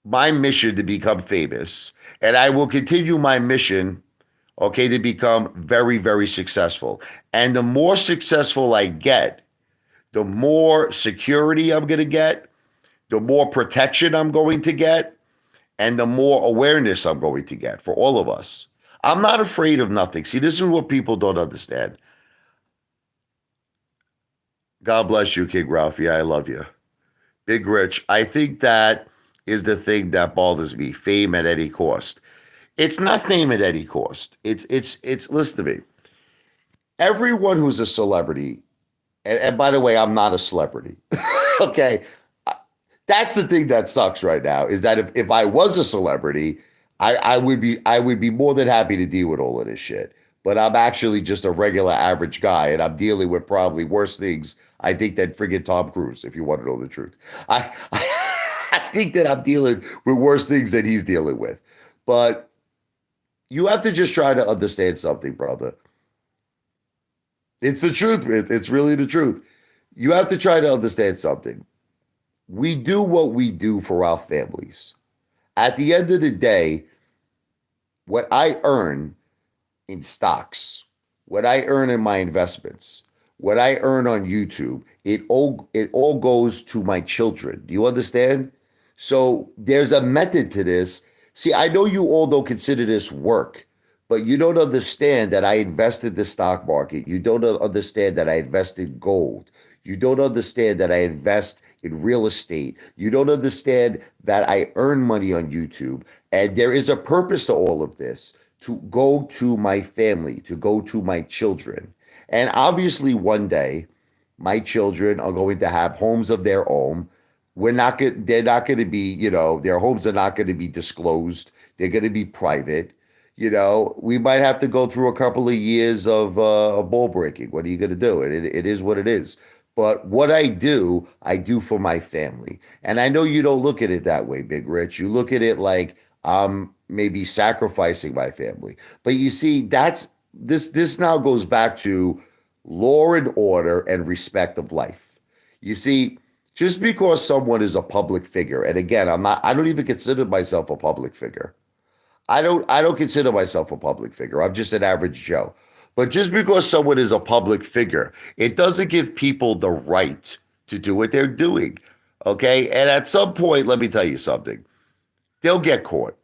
my mission to become famous, and I will continue my mission, okay, to become very, very successful. And the more successful I get, the more security I'm going to get, the more protection I'm going to get, and the more awareness I'm going to get for all of us. I'm not afraid of nothing. See, this is what people don't understand. God bless you, King Ralphie. I love you. Big Rich, I think that is the thing that bothers me. Fame at any cost. It's not fame at any cost. It's listen to me. Everyone who's a celebrity, and by the way, I'm not a celebrity. Okay. That's the thing that sucks right now is that if I was a celebrity, I would be more than happy to deal with all of this shit. But I'm actually just a regular average guy, and I'm dealing with probably worse things, I think, than friggin' Tom Cruise, if you want to know the truth. I think that I'm dealing with worse things than he's dealing with. But you have to just try to understand something, brother. It's the truth, man. It's really the truth. You have to try to understand something. We do what we do for our families. At the end of the day, what I earn in stocks, what I earn in my investments, what I earn on YouTube, it all goes to my children. Do you understand? So there's a method to this. See, I know you all don't consider this work, but you don't understand that I invested the stock market. You don't understand that I invested gold. You don't understand that I invest in real estate. You don't understand that I earn money on YouTube. And there is a purpose to all of this, to go to my family, to go to my children. And obviously one day my children are going to have homes of their own. They're not going to be, their homes are not going to be disclosed. They're going to be private. We might have to go through a couple of years of ball breaking. What are you going to do? It is what it is. But what I do for my family. And I know you don't look at it that way, Big Rich. You look at it like I'm maybe sacrificing my family. But you see, this now goes back to law and order and respect of life. You see, Just because someone is a public figure, and again, I don't even consider myself a public figure. I don't consider myself a public figure. I'm just an average Joe. But just because someone is a public figure, it doesn't give people the right to do what they're doing. Okay? And at some point, let me tell you something. They'll get caught.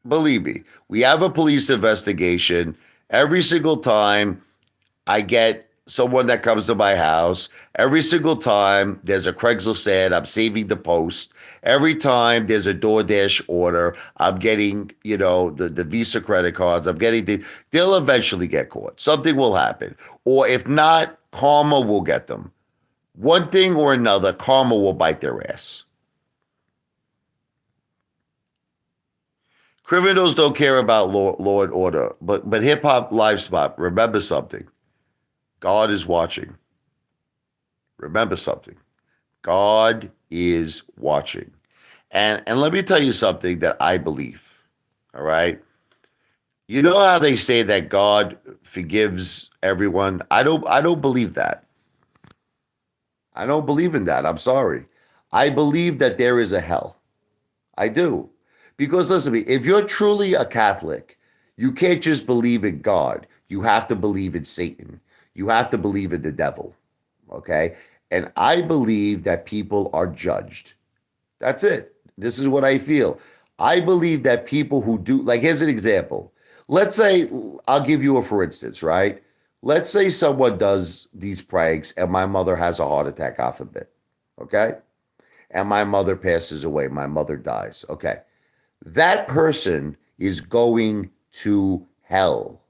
Believe me. We have a police investigation every single time I get someone that comes to my house. Every single time there's a Craigslist ad, I'm saving the post. Every time there's a DoorDash order, I'm getting, the Visa credit cards. They'll eventually get caught. Something will happen. Or if not, karma will get them. One thing or another, karma will bite their ass. Criminals don't care about law and order, but hip hop live spot. Remember something. God is watching. Remember something. God is watching. And let me tell you something that I believe. All right. You know how they say that God forgives everyone? I don't believe that. I don't believe in that. I'm sorry. I believe that there is a hell. I do. Because listen to me, if you're truly a Catholic, you can't just believe in God. You have to believe in Satan. You have to believe in the devil. Okay? And I believe that people are judged. That's it. This is what I feel. I believe that people who do, like, here's an example. Let's say, I'll give you a for instance, right? Let's say someone does these pranks and my mother has a heart attack, God forbid. Okay? And my mother passes away. My mother dies. Okay. That person is going to hell.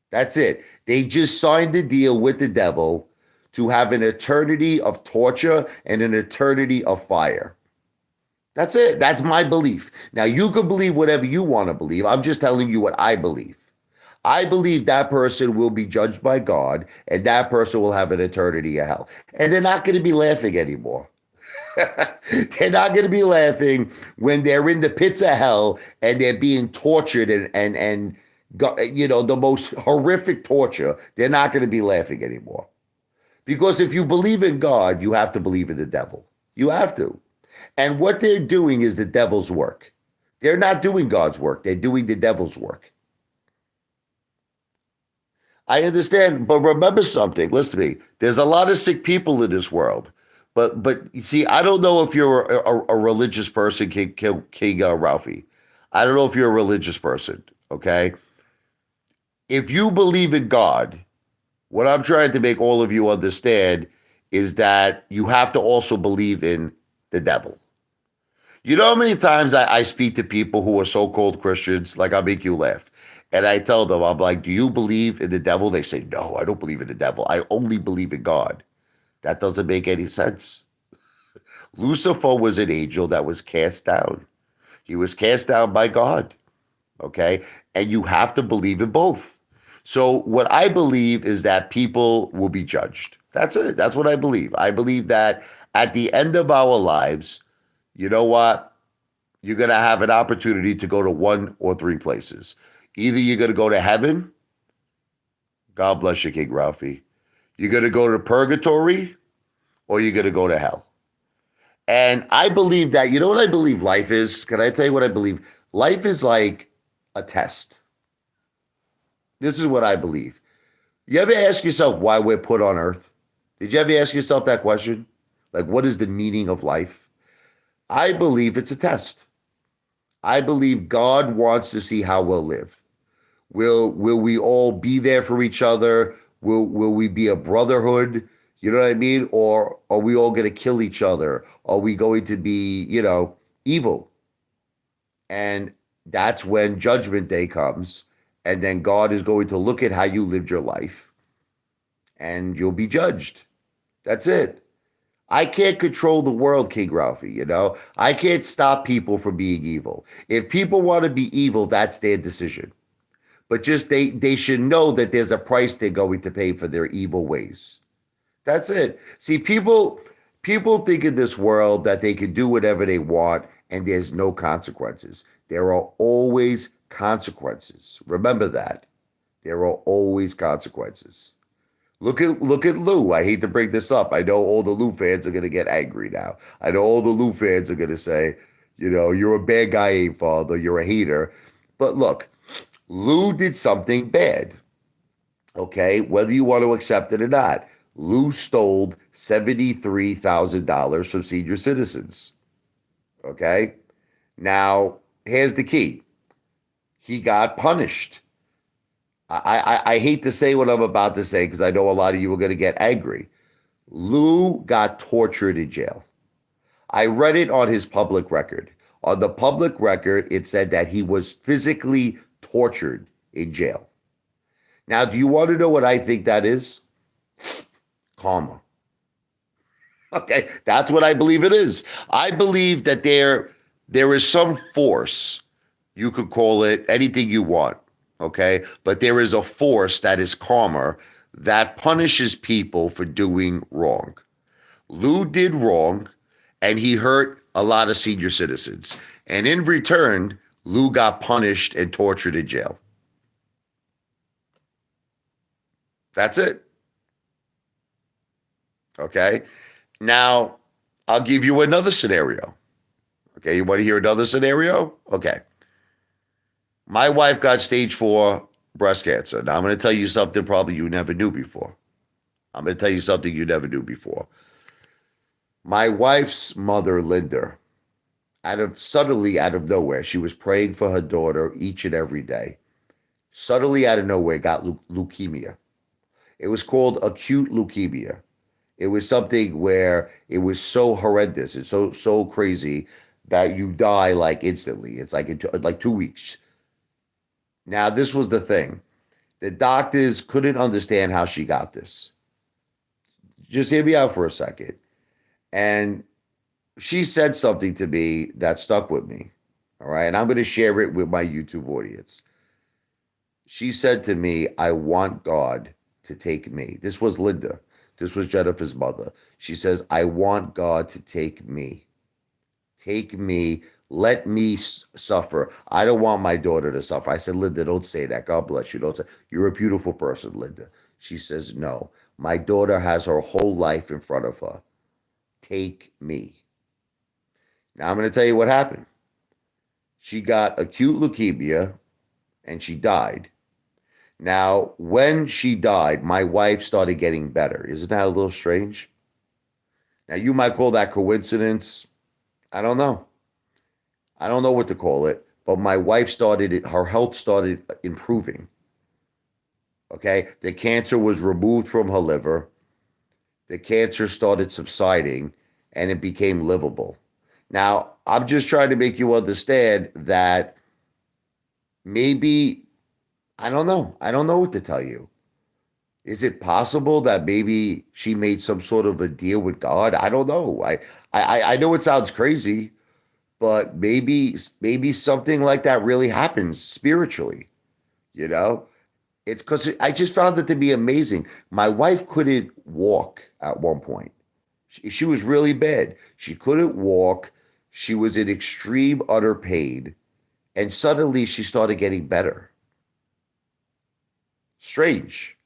That's it. They just signed a deal with the devil to have an eternity of torture and an eternity of fire. That's it. That's my belief. Now, you can believe whatever you want to believe. I'm just telling you what I believe. I believe that person will be judged by God and that person will have an eternity of hell. And they're not going to be laughing anymore. They're not going to be laughing when they're in the pits of hell and they're being tortured and the most horrific torture. They're not going to be laughing anymore. Because if you believe in God, you have to believe in the devil. You have to. And what they're doing is the devil's work. They're not doing God's work. They're doing the devil's work. I understand, but remember something. Listen to me. There's a lot of sick people in this world. But you see, I don't know if you're a religious person, King Ralphie. I don't know if you're a religious person, okay? If you believe in God, what I'm trying to make all of you understand is that you have to also believe in the devil. You know how many times I speak to people who are so-called Christians, like I'll make you laugh. And I tell them, I'm like, do you believe in the devil? They say, no, I don't believe in the devil. I only believe in God. That doesn't make any sense. Lucifer was an angel that was cast down. He was cast down by God. Okay? And you have to believe in both. So what I believe is that people will be judged. That's it. That's what I believe. I believe that at the end of our lives, you know what? You're going to have an opportunity to go to one or three places. Either you're going to go to heaven. God bless you, King Ralphie. You're going to go to purgatory or you're going to go to hell. And I believe that, you know what I believe life is? Can I tell you what I believe? Life is like a test. This is what I believe. You ever ask yourself why we're put on earth? Did you ever ask yourself that question? Like, what is the meaning of life? I believe it's a test. I believe God wants to see how we'll live. Will we all be there for each other? Will we be a brotherhood? You know what I mean? Or are we all going to kill each other? Are we going to be, evil? And that's when Judgment Day comes. And then God is going to look at how you lived your life. And you'll be judged. That's it. I can't control the world, King Ralphie, I can't stop people from being evil. If people want to be evil, that's their decision. But just they should know that there's a price they're going to pay for their evil ways. That's it. See, people think in this world that they can do whatever they want and there's no consequences. There are always consequences. Remember that. There are always consequences. Look at Lou. I hate to bring this up. I know all the Lou fans are gonna get angry now. I know all the Lou fans are gonna say, you're a bad guy, Apefather. You're a hater. But look, Lou did something bad. Okay, whether you want to accept it or not, Lou stole $73,000 from senior citizens. Okay, now here's the key: he got punished. I hate to say what I'm about to say because I know a lot of you are going to get angry. Lou got tortured in jail. I read it on his public record. On the public record, it said that he was physically tortured in jail. Now, do you want to know what I think that is? Karma. Okay, that's what I believe it is. I believe that there is some force. You could call it anything you want, okay? But there is a force that is karma that punishes people for doing wrong. Lou did wrong, and he hurt a lot of senior citizens. And in return, Lou got punished and tortured in jail. That's it. Okay. Now, I'll give you another scenario. Okay. You want to hear another scenario? Okay. My wife got stage 4 breast cancer. Now, I'm going to tell you something probably you never knew before. I'm going to tell you something you never knew before. My wife's mother, Linda, suddenly out of nowhere, she was praying for her daughter each and every day. Suddenly out of nowhere, got leukemia. It was called acute leukemia. It was something where it was so horrendous and so crazy that you die like instantly. It's like 2 weeks. Now, this was the thing. The doctors couldn't understand how she got this. Just hear me out for a second. And she said something to me that stuck with me. All right. And I'm going to share it with my YouTube audience. She said to me, I want God to take me. This was Linda. This was Jennifer's mother. She says, I want God to take me. Take me. Let me suffer. I don't want my daughter to suffer. I said, Linda, don't say that. God bless you. Don't say. You're a beautiful person, Linda. She says, no. My daughter has her whole life in front of her. Take me. Now I'm going to tell you what happened. She got acute leukemia and she died. Now, when she died, my wife started getting better. Isn't that a little strange? Now, you might call that coincidence. I don't know. I don't know what to call it, but my wife her health started improving. Okay. The cancer was removed from her liver. The cancer started subsiding and it became livable. Now, I'm just trying to make you understand that maybe, I don't know. I don't know what to tell you. Is it possible that maybe she made some sort of a deal with God? I don't know. I know it sounds crazy, but maybe something like that really happens spiritually. You know, it's because I just found it to be amazing. My wife couldn't walk at one point. She was really bad. She couldn't walk. She was in extreme utter pain, and suddenly she started getting better. Strange.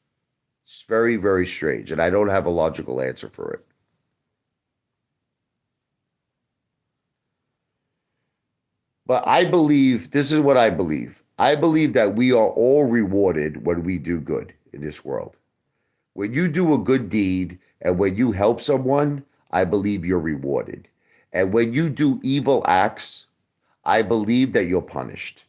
It's very, very strange. And I don't have a logical answer for it. But I believe, this is what I believe. I believe that we are all rewarded when we do good in this world. When you do a good deed and when you help someone, I believe you're rewarded. And when you do evil acts, I believe that you're punished.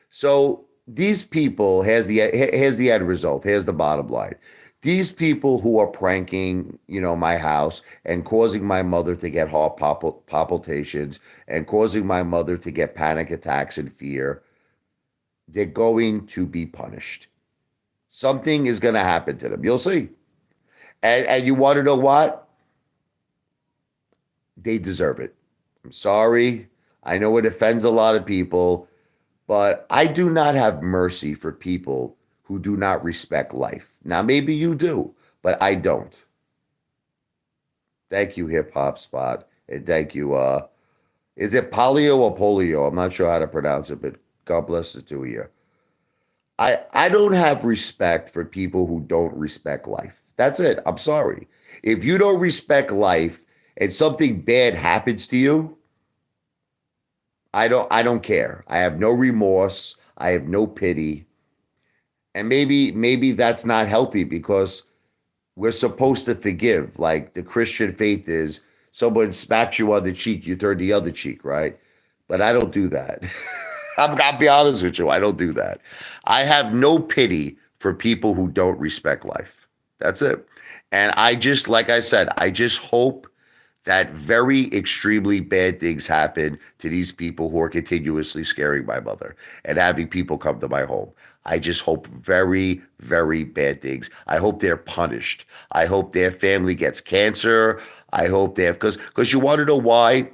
So these people, here's the end result. Here's the bottom line. These people who are pranking, my house and causing my mother to get heart palpitations and causing my mother to get panic attacks and fear, they're going to be punished. Something is going to happen to them. You'll see. And you want to know what? They deserve it. I'm sorry. I know it offends a lot of people, but I do not have mercy for people who do not respect life. Now, maybe you do, but I don't. Thank you, Hip Hop Spot. And thank you. Is it polio or polio? I'm not sure how to pronounce it, but God bless the two of you. I don't have respect for people who don't respect life. That's it. I'm sorry. If you don't respect life and something bad happens to you, I don't care. I have no remorse. I have no pity. And maybe that's not healthy because we're supposed to forgive. Like the Christian faith is someone smacks you on the cheek, you turn the other cheek, right? But I don't do that. I'll be honest with you. I don't do that. I have no pity for people who don't respect life. That's it. And I just, like I said, I just hope that very extremely bad things happen to these people who are continuously scaring my mother and having people come to my home. I just hope very, very bad things. I hope they're punished. I hope their family gets cancer. I hope they have, because you want to know why?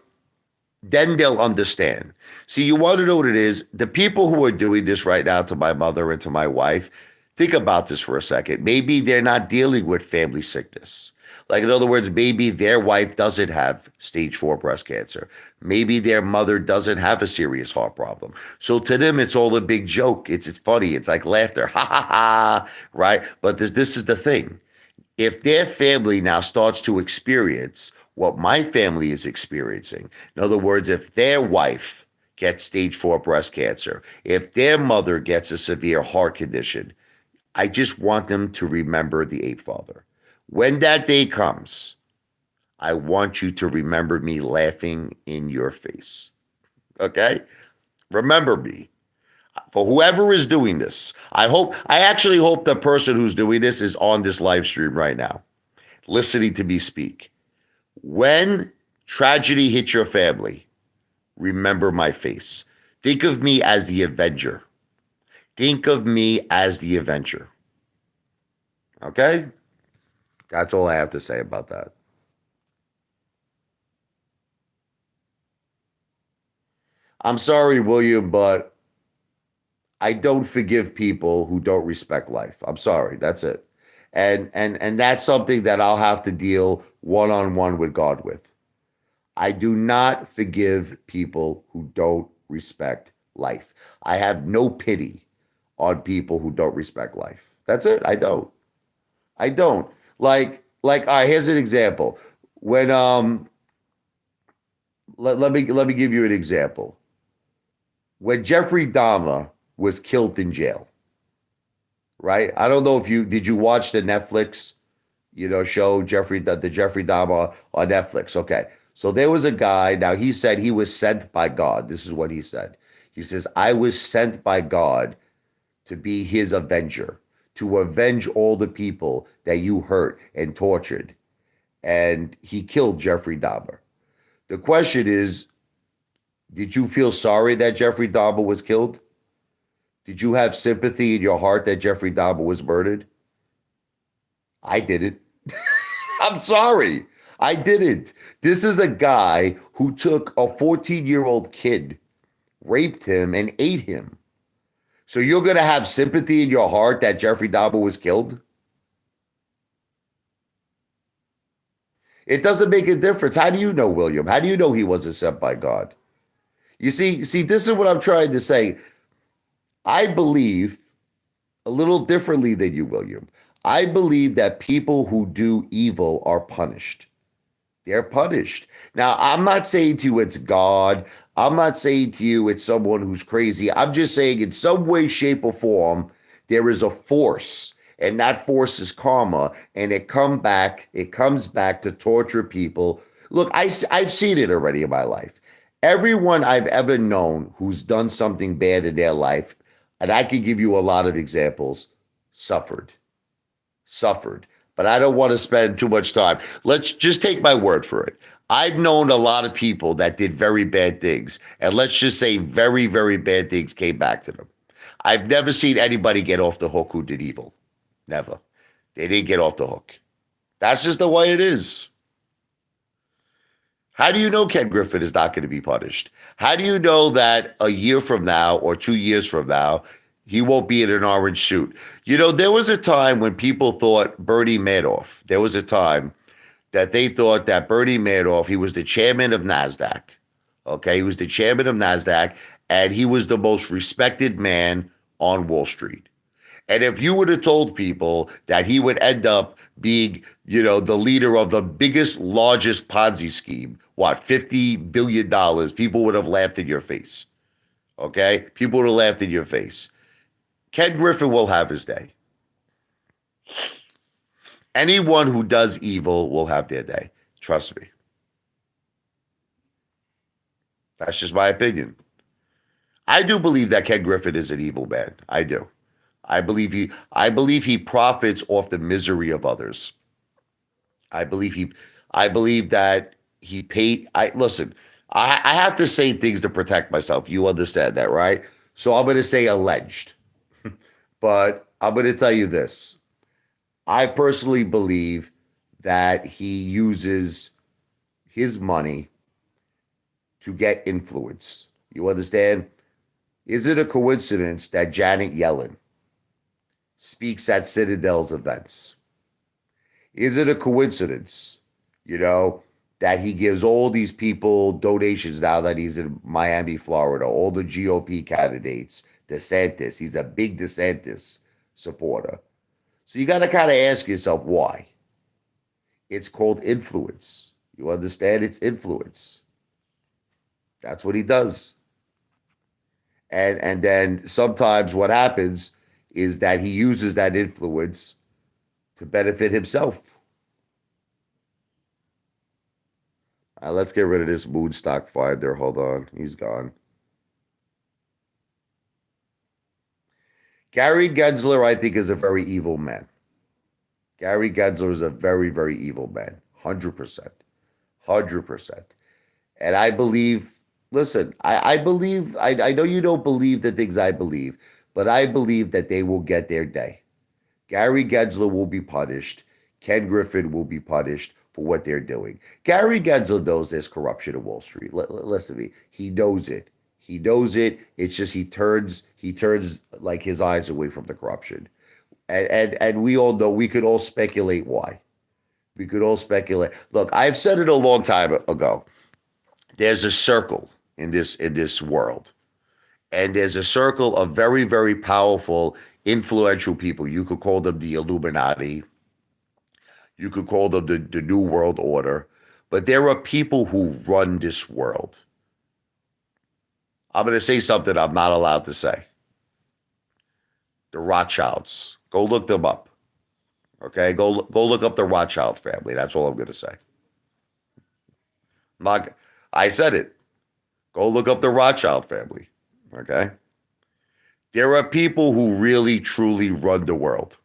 Then they'll understand. See, you want to know what it is? The people who are doing this right now to my mother and to my wife, think about this for a second. Maybe they're not dealing with family sickness. Like, in other words, maybe their wife doesn't have stage 4 breast cancer. Maybe their mother doesn't have a serious heart problem. So to them, it's all a big joke. It's funny. It's like laughter. Ha ha ha. Right? But this is the thing. If their family now starts to experience what my family is experiencing, in other words, if their wife gets stage 4 breast cancer, if their mother gets a severe heart condition, I just want them to remember the Apefather. When that day comes, I want you to remember me laughing in your face. Okay? Remember me. For whoever is doing this, I actually hope the person who's doing this is on this live stream right now, listening to me speak. When tragedy hits your family, remember my face. Think of me as the Avenger. Think of me as the Avenger. Okay? That's all I have to say about that. I'm sorry, William, but I don't forgive people who don't respect life. I'm sorry. That's it. And that's something that I'll have to deal one-on-one with God with. I do not forgive people who don't respect life. I have no pity on people who don't respect life. That's it. I don't. I don't. All right, here's an example. When let me give you an example. When Jeffrey Dahmer was killed in jail, right? I don't know if you watch the Netflix, show the Jeffrey Dahmer on Netflix. Okay. So there was a guy, now he said he was sent by God. This is what he said. He says, I was sent by God to be his avenger, to avenge all the people that you hurt and tortured. And he killed Jeffrey Dahmer. The question is, did you feel sorry that Jeffrey Dahmer was killed? Did you have sympathy in your heart that Jeffrey Dahmer was murdered? I didn't. I'm sorry. I didn't. This is a guy who took a 14-year-old kid, raped him, and ate him. So you're going to have sympathy in your heart that Jeffrey Dahmer was killed? It doesn't make a difference. How do you know, William? How do you know he wasn't sent by God? You see, this is what I'm trying to say. I believe a little differently than you, William. I believe that people who do evil are punished. They're punished. Now, I'm not saying to you it's God. I'm not saying to you it's someone who's crazy. I'm just saying in some way, shape, or form, there is a force, and that force is karma, and it comes back to torture people. Look, I've seen it already in my life. Everyone I've ever known who's done something bad in their life, and I can give you a lot of examples, suffered. But I don't want to spend too much time. Let's just take my word for it. I've known a lot of people that did very bad things, and let's just say very, very bad things came back to them. I've never seen anybody get off the hook who did evil. Never. They didn't get off the hook. That's just the way it is. How do you know Ken Griffin is not going to be punished? How do you know that a year from now or 2 years from now, he won't be in an orange suit? There was a time when people thought Bernie Madoff, there was a time that they thought that Bernie Madoff, he was the chairman of NASDAQ. Okay, he was the chairman of NASDAQ, and he was the most respected man on Wall Street. And if you would have told people that he would end up being, the leader of the biggest, largest Ponzi scheme, what, $50 billion, people would have laughed in your face. Okay? People would have laughed in your face. Ken Griffin will have his day. Anyone who does evil will have their day. Trust me. That's just my opinion. I do believe that Ken Griffin is an evil man. I do. I believe he profits off the misery of others. I believe he I believe that he paid I listen, I have to say things to protect myself. You understand that, right? So I'm gonna say alleged. But I'm gonna tell you this. I personally believe that he uses his money to get influence. You understand? Is it a coincidence that Janet Yellen speaks at Citadel's events? Is it a coincidence, you know, that he gives all these people donations now that he's in Miami, Florida, all the GOP candidates, DeSantis? He's a big DeSantis supporter. So you got to kind of ask yourself why. It's called influence. You understand? It's influence. That's what he does. And then sometimes what happens is that he uses that influence to benefit himself. Let's get rid of this moon stock finder. Hold on. He's gone. Gary Gensler, I think, is a very evil man. Gary Gensler is a very, very evil man. 100%. 100%. And I believe, listen, I believe, I know you don't believe the things I believe, but I believe that they will get their day. Gary Gensler will be punished. Ken Griffin will be punished for what they're doing. Gary Gensler knows there's corruption in Wall Street. Listen to me. He knows it. He knows it. It's just he turns like his eyes away from the corruption. And we all know, we could all speculate why. We could all speculate. Look, I've said it a long time ago. There's a circle in this world. And there's a circle of very, very powerful, influential people. You could call them the Illuminati. You could call them the New World Order. But there are people who run this world. I'm going to say something I'm not allowed to say. The Rothschilds. Go look them up. Okay? Go look up the Rothschild family. That's all I'm going to say. I said it. Go look up the Rothschild family. Okay? There are people who really, truly run the world.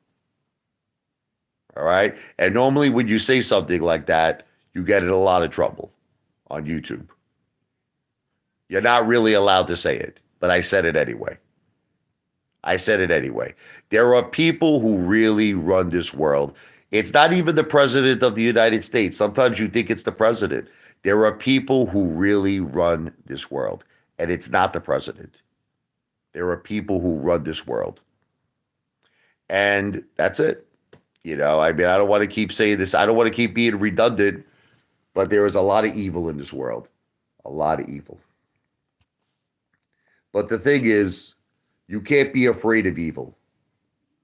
All right? And normally when you say something like that, you get in a lot of trouble on YouTube. You're not really allowed to say it, but I said it anyway. I said it anyway. There are people who really run this world. It's not even the president of the United States. Sometimes you think it's the president. There are people who really run this world, and it's not the president. There are people who run this world. And that's it. I don't want to keep saying this. I don't want to keep being redundant, but there is a lot of evil in this world. A lot of evil. But the thing is, you can't be afraid of evil.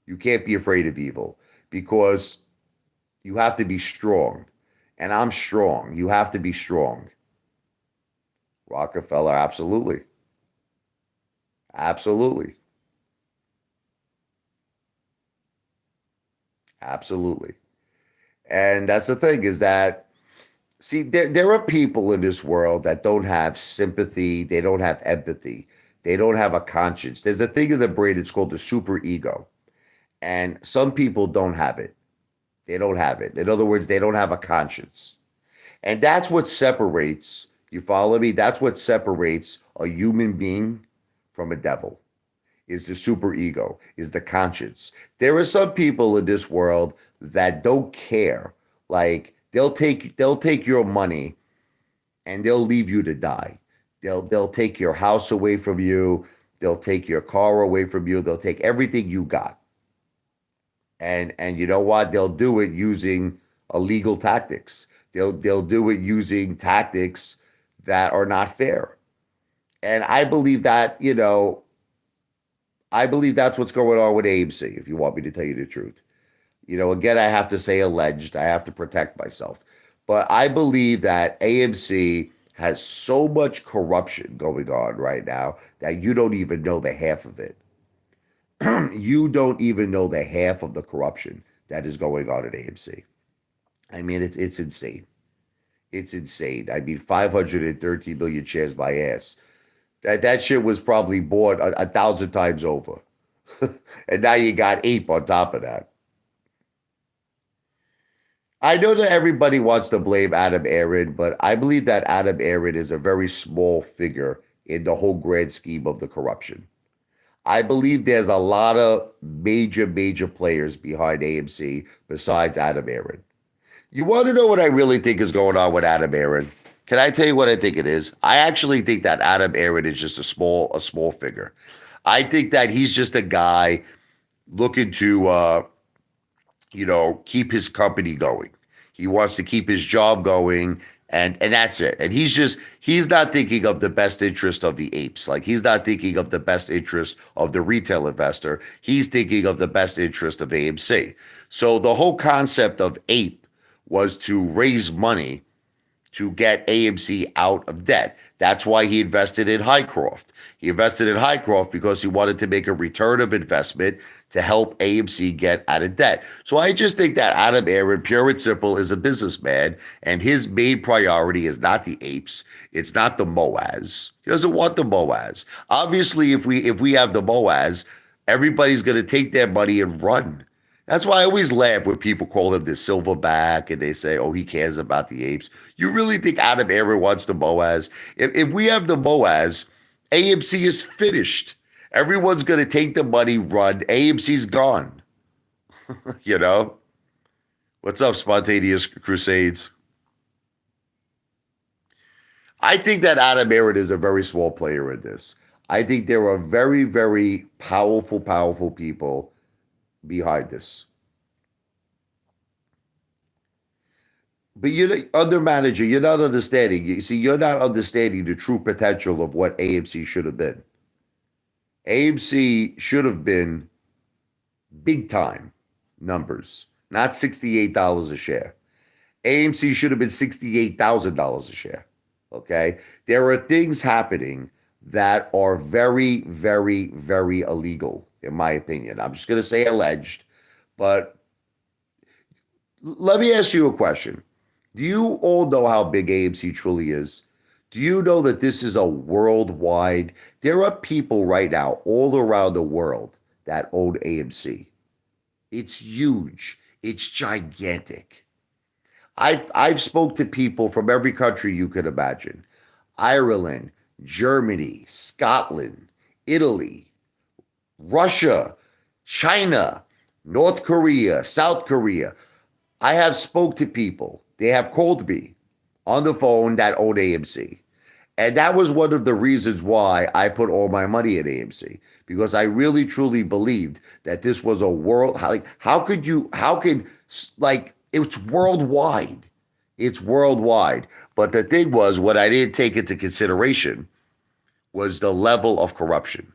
You can't be afraid of evil because you have to be strong. And I'm strong. You have to be strong. Rockefeller, absolutely. Absolutely. Absolutely. And that's the thing is that, see, there are people in this world that don't have sympathy. They don't have empathy. They don't have a conscience. There's a thing in the brain, it's called the super ego. And some people don't have it. They don't have it. In other words, they don't have a conscience. And that's what separates, you follow me? That's what separates a human being from a devil, is the super ego, is the conscience. There are some people in this world that don't care. Like they'll take your money and they'll leave you to die. They'll take your house away from you. They'll take your car away from you. They'll take everything you got. And you know what? They'll do it using illegal tactics. They'll do it using tactics that are not fair. And I believe that, I believe that's what's going on with AMC, if you want me to tell you the truth. Again, I have to say alleged. I have to protect myself. But I believe that AMC has so much corruption going on right now that you don't even know the half of it. You don't even know the half of the corruption that is going on at AMC. I mean, it's insane. It's insane. I mean, 513 million shares by ass. That shit was probably bought a thousand times over. And now you got ape on top of that. I know that everybody wants to blame Adam Aaron, but I believe that Adam Aaron is a very small figure in the whole grand scheme of the corruption. I believe there's a lot of major, major players behind AMC besides Adam Aaron. You want to know what I really think is going on with Adam Aaron? Can I tell you what I think it is? I actually think that Adam Aaron is just a small figure. I think that he's just a guy looking to keep his company going. He wants to keep his job going, and that's it. And he's not thinking of the best interest of the apes. Like, he's not thinking of the best interest of the retail investor. He's thinking of the best interest of AMC. So the whole concept of ape was to raise money to get AMC out of debt. That's why he invested in Highcroft. He invested in Highcroft because he wanted to make a return of investment to help AMC get out of debt. So I just think that Adam Aaron, pure and simple, is a businessman, and his main priority is not the apes. It's not the Moaz. He doesn't want the Moaz. Obviously, if we have the Moaz, everybody's going to take their money and run. That's why I always laugh when people call him the silverback and they say, oh, he cares about the apes. You really think Adam Aaron wants the Moaz? If we have the Moaz, AMC is finished. Everyone's going to take the money, run. AMC's gone. What's up, Spontaneous Crusades? I think that Adam Aaron is a very small player in this. I think there are very, very powerful people behind this. But under manager, you're not understanding. You see, you're not understanding the true potential of what AMC should have been. AMC should have been big time numbers, not $68 a share. AMC should have been $68,000 a share. Okay? There are things happening that are very, very, very illegal, in my opinion. I'm just going to say alleged, but let me ask you a question. Do you all know how big AMC truly is? Do you know that this is a worldwide? There are people right now all around the world that own AMC. It's huge. It's gigantic. I've spoke to people from every country you could imagine. Ireland, Germany, Scotland, Italy, Russia, China, North Korea, South Korea. I have spoke to people. They have called me on the phone that own AMC. And that was one of the reasons why I put all my money at AMC, because I really truly believed that this was a world. It's worldwide. It's worldwide. But the thing was, what I didn't take into consideration was the level of corruption.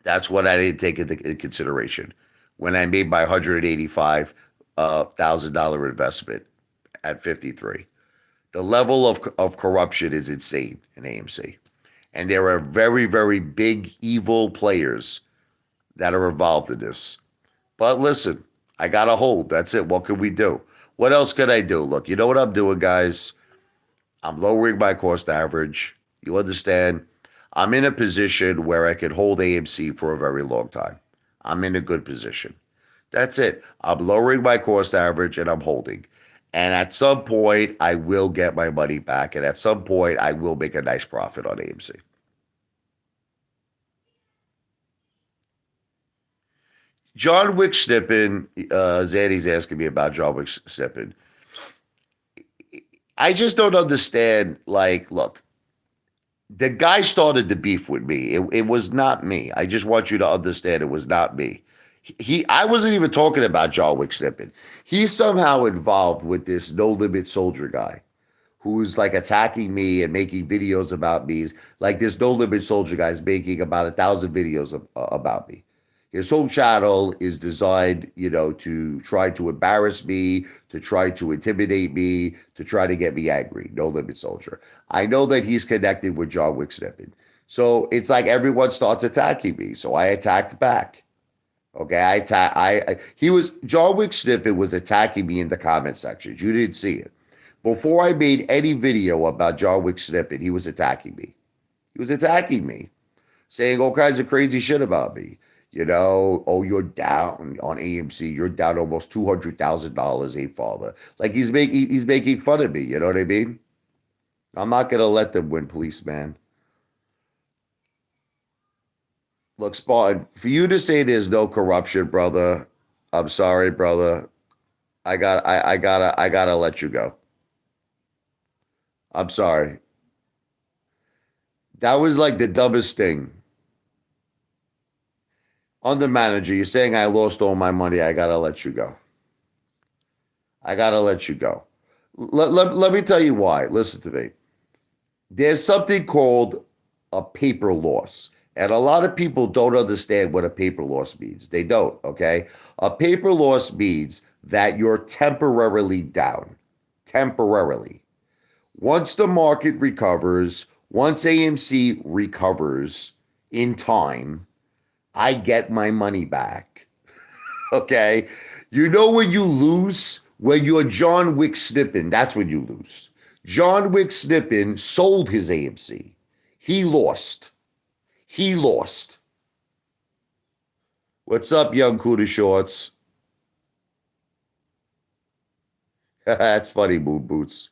That's what I didn't take into consideration when I made my $185,000 investment at 53. The level of corruption is insane in AMC. And there are very, very big evil players that are involved in this. But listen, I got a hold. That's it. What can we do? What else can I do? Look, you know what I'm doing, guys? I'm lowering my cost average. You understand? I'm in a position where I can hold AMC for a very long time. I'm in a good position. That's it. I'm lowering my cost average and I'm holding. And at some point, I will get my money back. And at some point, I will make a nice profit on AMC. John Wick snipping. Zanny's asking me about John Wick snipping. I just don't understand. Like, look, the guy started the beef with me. It was not me. I just want you to understand it was not me. I wasn't even talking about John Wick snipping. He's somehow involved with this No Limit Soldier guy who's like attacking me and making videos about me. Like this No Limit Soldier guy's making about 1,000 videos about me. His whole channel is designed, to try to embarrass me, to try to intimidate me, to try to get me angry. No Limit Soldier. I know that he's connected with John Wick Snippet. So it's like everyone starts attacking me. So I attacked back. Okay, he was John Wick Snippet was attacking me in the comment sections. You didn't see it. Before I made any video about John Wick Snippet, he was attacking me. He was attacking me, saying all kinds of crazy shit about me. Oh, you're down on AMC. You're down almost $200,000, Apefather. Like he's making fun of me. You know what I mean? I'm not gonna let them win, policeman. Look, Spartan, for you to say there's no corruption, brother, I'm sorry, brother. I gotta let you go. I'm sorry. That was like the dumbest thing. On the manager, you're saying I lost all my money. I gotta let you go. I gotta let you go. Let me tell you why. Listen to me. There's something called a paper loss. And a lot of people don't understand what a paper loss means. They don't, okay? A paper loss means that you're temporarily down. Temporarily. Once the market recovers, once AMC recovers in time, I get my money back. Okay? When you lose, when you're John Wick Snippin, that's when you lose. John Wick Snippin sold his AMC. He lost. He lost. What's up, young Cuda Shorts? That's funny, Moon Boots.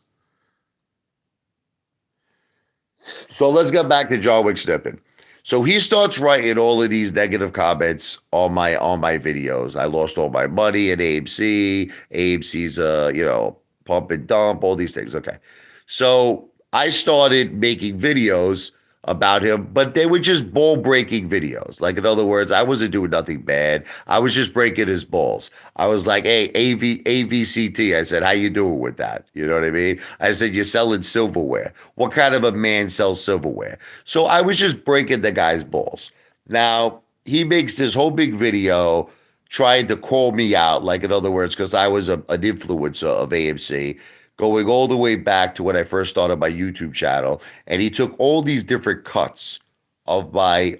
So let's get back to John Wick Snippet. So he starts writing all of these negative comments on my videos. I lost all my money at AMC. AMC's pump and dump, all these things. Okay. So I started making videos about him, but they were just ball breaking videos. Like, in other words, I wasn't doing nothing bad. I was just breaking his balls. I was like, hey, AVCT. I said, how you doing with that? You know what I mean? I said, you're selling silverware. What kind of a man sells silverware? So I was just breaking the guy's balls. Now, he makes this whole big video trying to call me out, like, in other words, because I was an influencer of AMC, going all the way back to when I first started my YouTube channel, and he took all these different cuts of my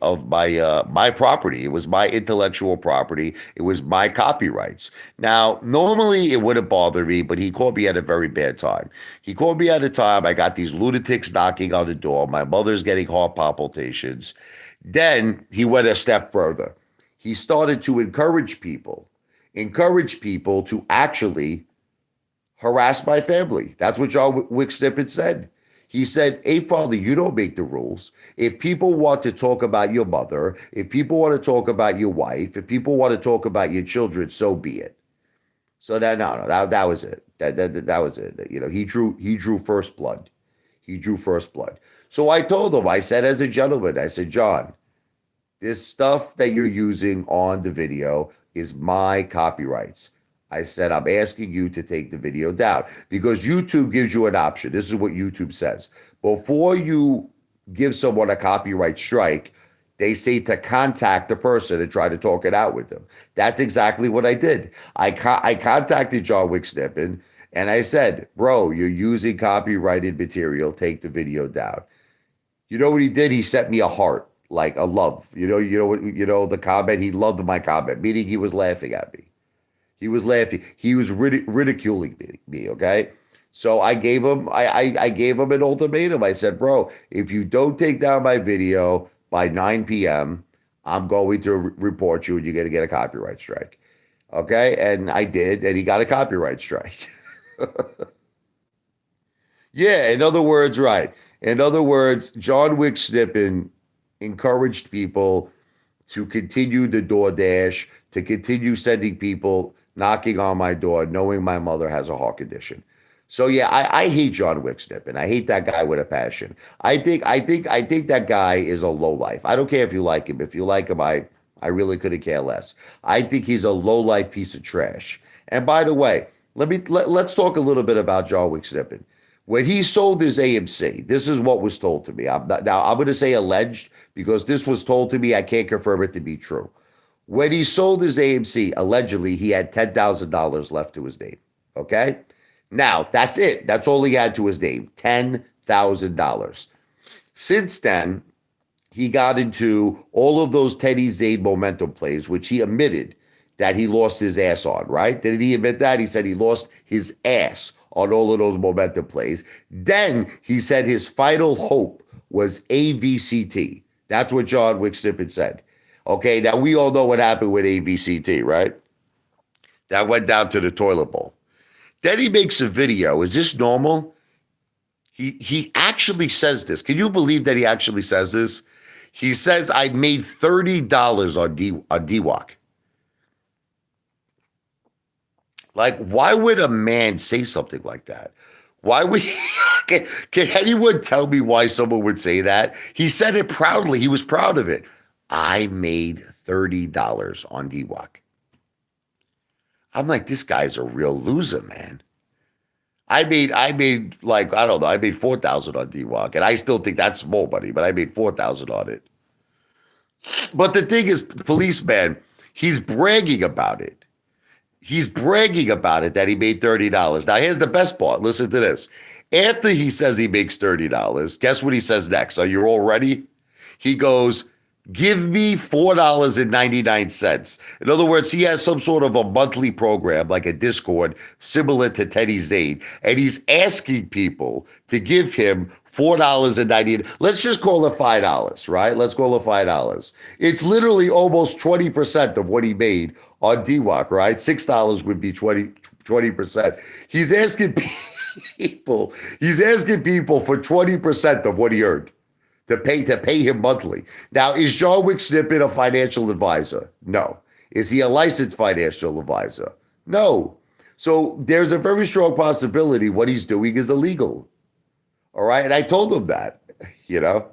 property. It was my intellectual property. It was my copyrights. Now, normally it wouldn't bother me, but he caught me at a very bad time. He caught me at a time I got these lunatics knocking on the door. My mother's getting heart palpitations. Then he went a step further. He started to encourage people to actually harass my family. That's what John Wick Snippet said. He said, hey, Father, you don't make the rules. If people want to talk about your mother, if people want to talk about your wife, if people want to talk about your children, so be it. So that was it. That was it. He drew first blood. He drew first blood. So I told him, I said, as a gentleman, I said, John, this stuff that you're using on the video is my copyrights. I said, I'm asking you to take the video down because YouTube gives you an option. This is what YouTube says. Before you give someone a copyright strike, they say to contact the person and try to talk it out with them. That's exactly what I did. I contacted John Wick Snippet and I said, bro, you're using copyrighted material. Take the video down. You know what he did? He sent me a heart, like a love. The comment. He loved my comment, meaning he was laughing at me. He was laughing. He was ridiculing me. Okay, so I gave him. I gave him an ultimatum. I said, bro, if you don't take down my video by 9 p.m., I'm going to report you, and you're going to get a copyright strike. Okay, and I did, and he got a copyright strike. Yeah, in other words, right. In other words, John Wick Snippet encouraged people to continue the DoorDash, to continue sending people knocking on my door, knowing my mother has a heart condition. So yeah, I hate John Wick Snippet. I hate that guy with a passion. I think that guy is a lowlife. I don't care if you like him. If you like him, I really couldn't care less. I think he's a lowlife piece of trash. And by the way, let's talk a little bit about John Wick Snippet. When he sold his AMC, this is what was told to me. Now, I'm going to say alleged because this was told to me. I can't confirm it to be true. When he sold his AMC, allegedly, he had $10,000 left to his name. Okay? Now, that's it. That's all he had to his name, $10,000. Since then, he got into all of those Teddy Zane momentum plays, which he admitted that he lost his ass on, right? Didn't he admit that? He said he lost his ass on all of those momentum plays. Then he said his final hope was AVCT. That's what John Wick Snippet said. Okay, now we all know what happened with AVCT, right? That went down to the toilet bowl. Then he makes a video. Is this normal? He actually says this. Can you believe that he actually says this? He says, I made $30 on DWAC. Like, why would a man say something like that? Why would can anyone tell me why someone would say that? He said it proudly. He was proud of it. I made $30 on DWAC. I'm like, this guy's a real loser, man. I made like, I don't know, I made 4,000 on DWAC, and I still think that's small money, but I made 4,000 on it. But the thing is, policeman, he's bragging about it. He's bragging about it that he made $30. Now, here's the best part. Listen to this. After he says he makes $30, guess what he says next? Are you all ready? He goes, give me $4.99. In other words, he has some sort of a monthly program, like a Discord, similar to Teddy Zane, and he's asking people to give him $4.90. Let's just call it $5, right? Let's call it $5. It's literally almost 20% of what he made on DWAC, right? $6 would be 20%. He's asking people for 20% of what he earned to pay him monthly. Now, is John Wick Snippet a financial advisor? No. Is he a licensed financial advisor? No. So there's a very strong possibility what he's doing is illegal. All right. And I told him that, you know.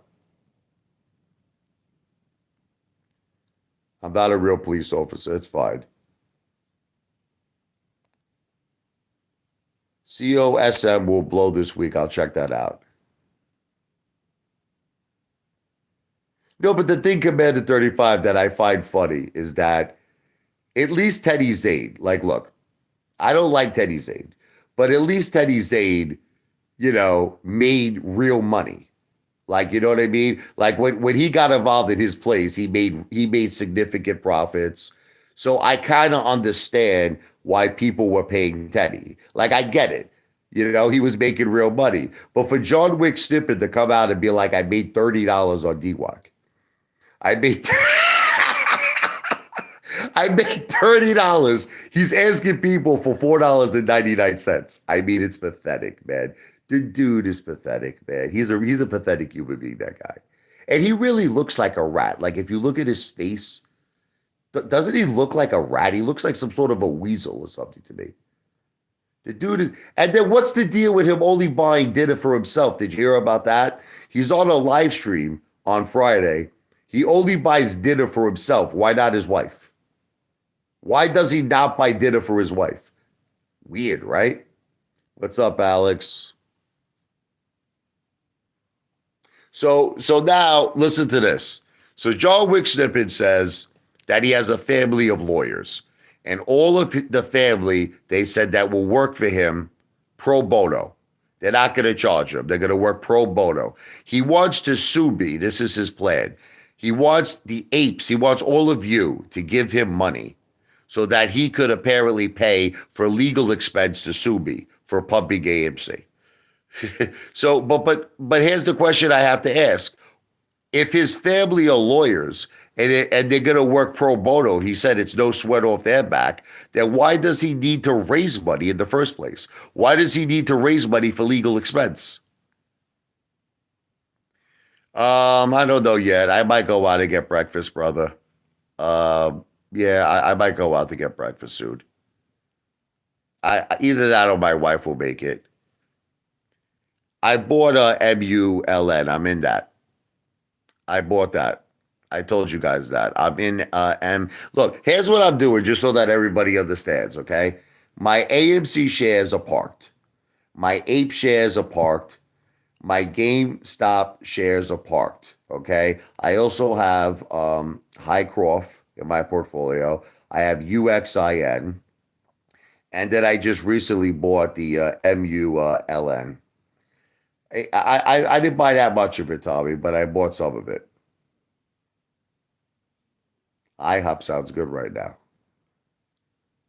I'm not a real police officer. It's fine. COSM will blow this week. I'll check that out. No, but the thing, Commander 35, that I find funny is that at least Teddy Zane, like, look, I don't like Teddy Zane, but at least Teddy Zane, you know, made real money. Like, you know what I mean? Like when he got involved in his plays, he made significant profits. So I kind of understand why people were paying Teddy. Like, I get it. You know, he was making real money. But for John Wick Snippet to come out and be like, I made $30 on DWAC. I made $30. He's asking people for $4.99. I mean, it's pathetic, man. The dude is pathetic, man. He's a pathetic human being, that guy. And he really looks like a rat. Like, if you look at his face, doesn't he look like a rat? He looks like some sort of a weasel or something to me. The dude is, and then what's the deal with him only buying dinner for himself? Did you hear about that? He's on a live stream on Friday. He only buys dinner for himself. Why not his wife? Why does he not buy dinner for his wife? Weird, right? What's up, Alex? So now listen to this. So John Wick Snippet says that he has a family of lawyers, and all of the family, they said, that will work for him pro bono. They're not going to charge him. They're going to work pro bono. He wants to sue me. This is his plan. He wants the apes. He wants all of you to give him money so that he could apparently pay for legal expense to sue me for pumping AMC. So, but here's the question I have to ask. If his family are lawyers and they're going to work pro bono, he said it's no sweat off their back, then why does he need to raise money in the first place? Why does he need to raise money for legal expense? I don't know yet. I might go out and get breakfast, brother. Yeah, I might go out to get breakfast soon. Either that or my wife will make it. I bought a MULN. I'm in that. I bought that. I told you guys that. I'm in M. Look, here's what I'm doing just so that everybody understands, okay? My AMC shares are parked. My Ape shares are parked. My GameStop shares are parked. Okay. I also have Highcroft in my portfolio. I have UXIN. And then I just recently bought the MULN. I didn't buy that much of it, Tommy, but I bought some of it. IHOP sounds good right now.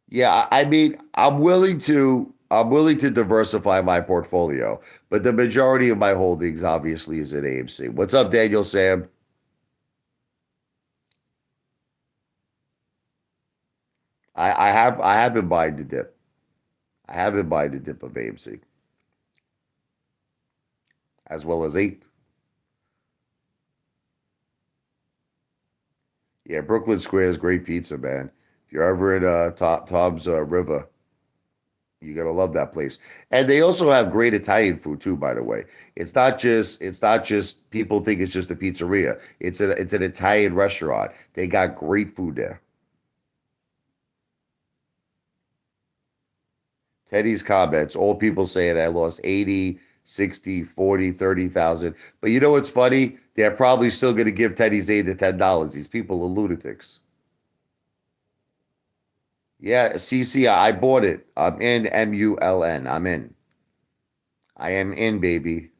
Yeah, I mean, I'm willing to diversify my portfolio, but the majority of my holdings obviously is in AMC. What's up, Daniel Sam? I have been buying the dip. I have been buying the dip of AMC as well as Ape. Yeah, Brooklyn Square is great pizza, man. If you're ever in Tom's River, you're gonna love that place. And they also have great Italian food too, by the way. It's not just people think it's just a pizzeria. It's an Italian restaurant. They got great food there. Teddy's comments, all people saying I lost 80, 60, 40, 30,000. But you know what's funny? They're probably still gonna give Teddy's $8 to $10. These people are lunatics. Yeah, CC, I bought it. I'm in MULN. I'm in. I am in, baby.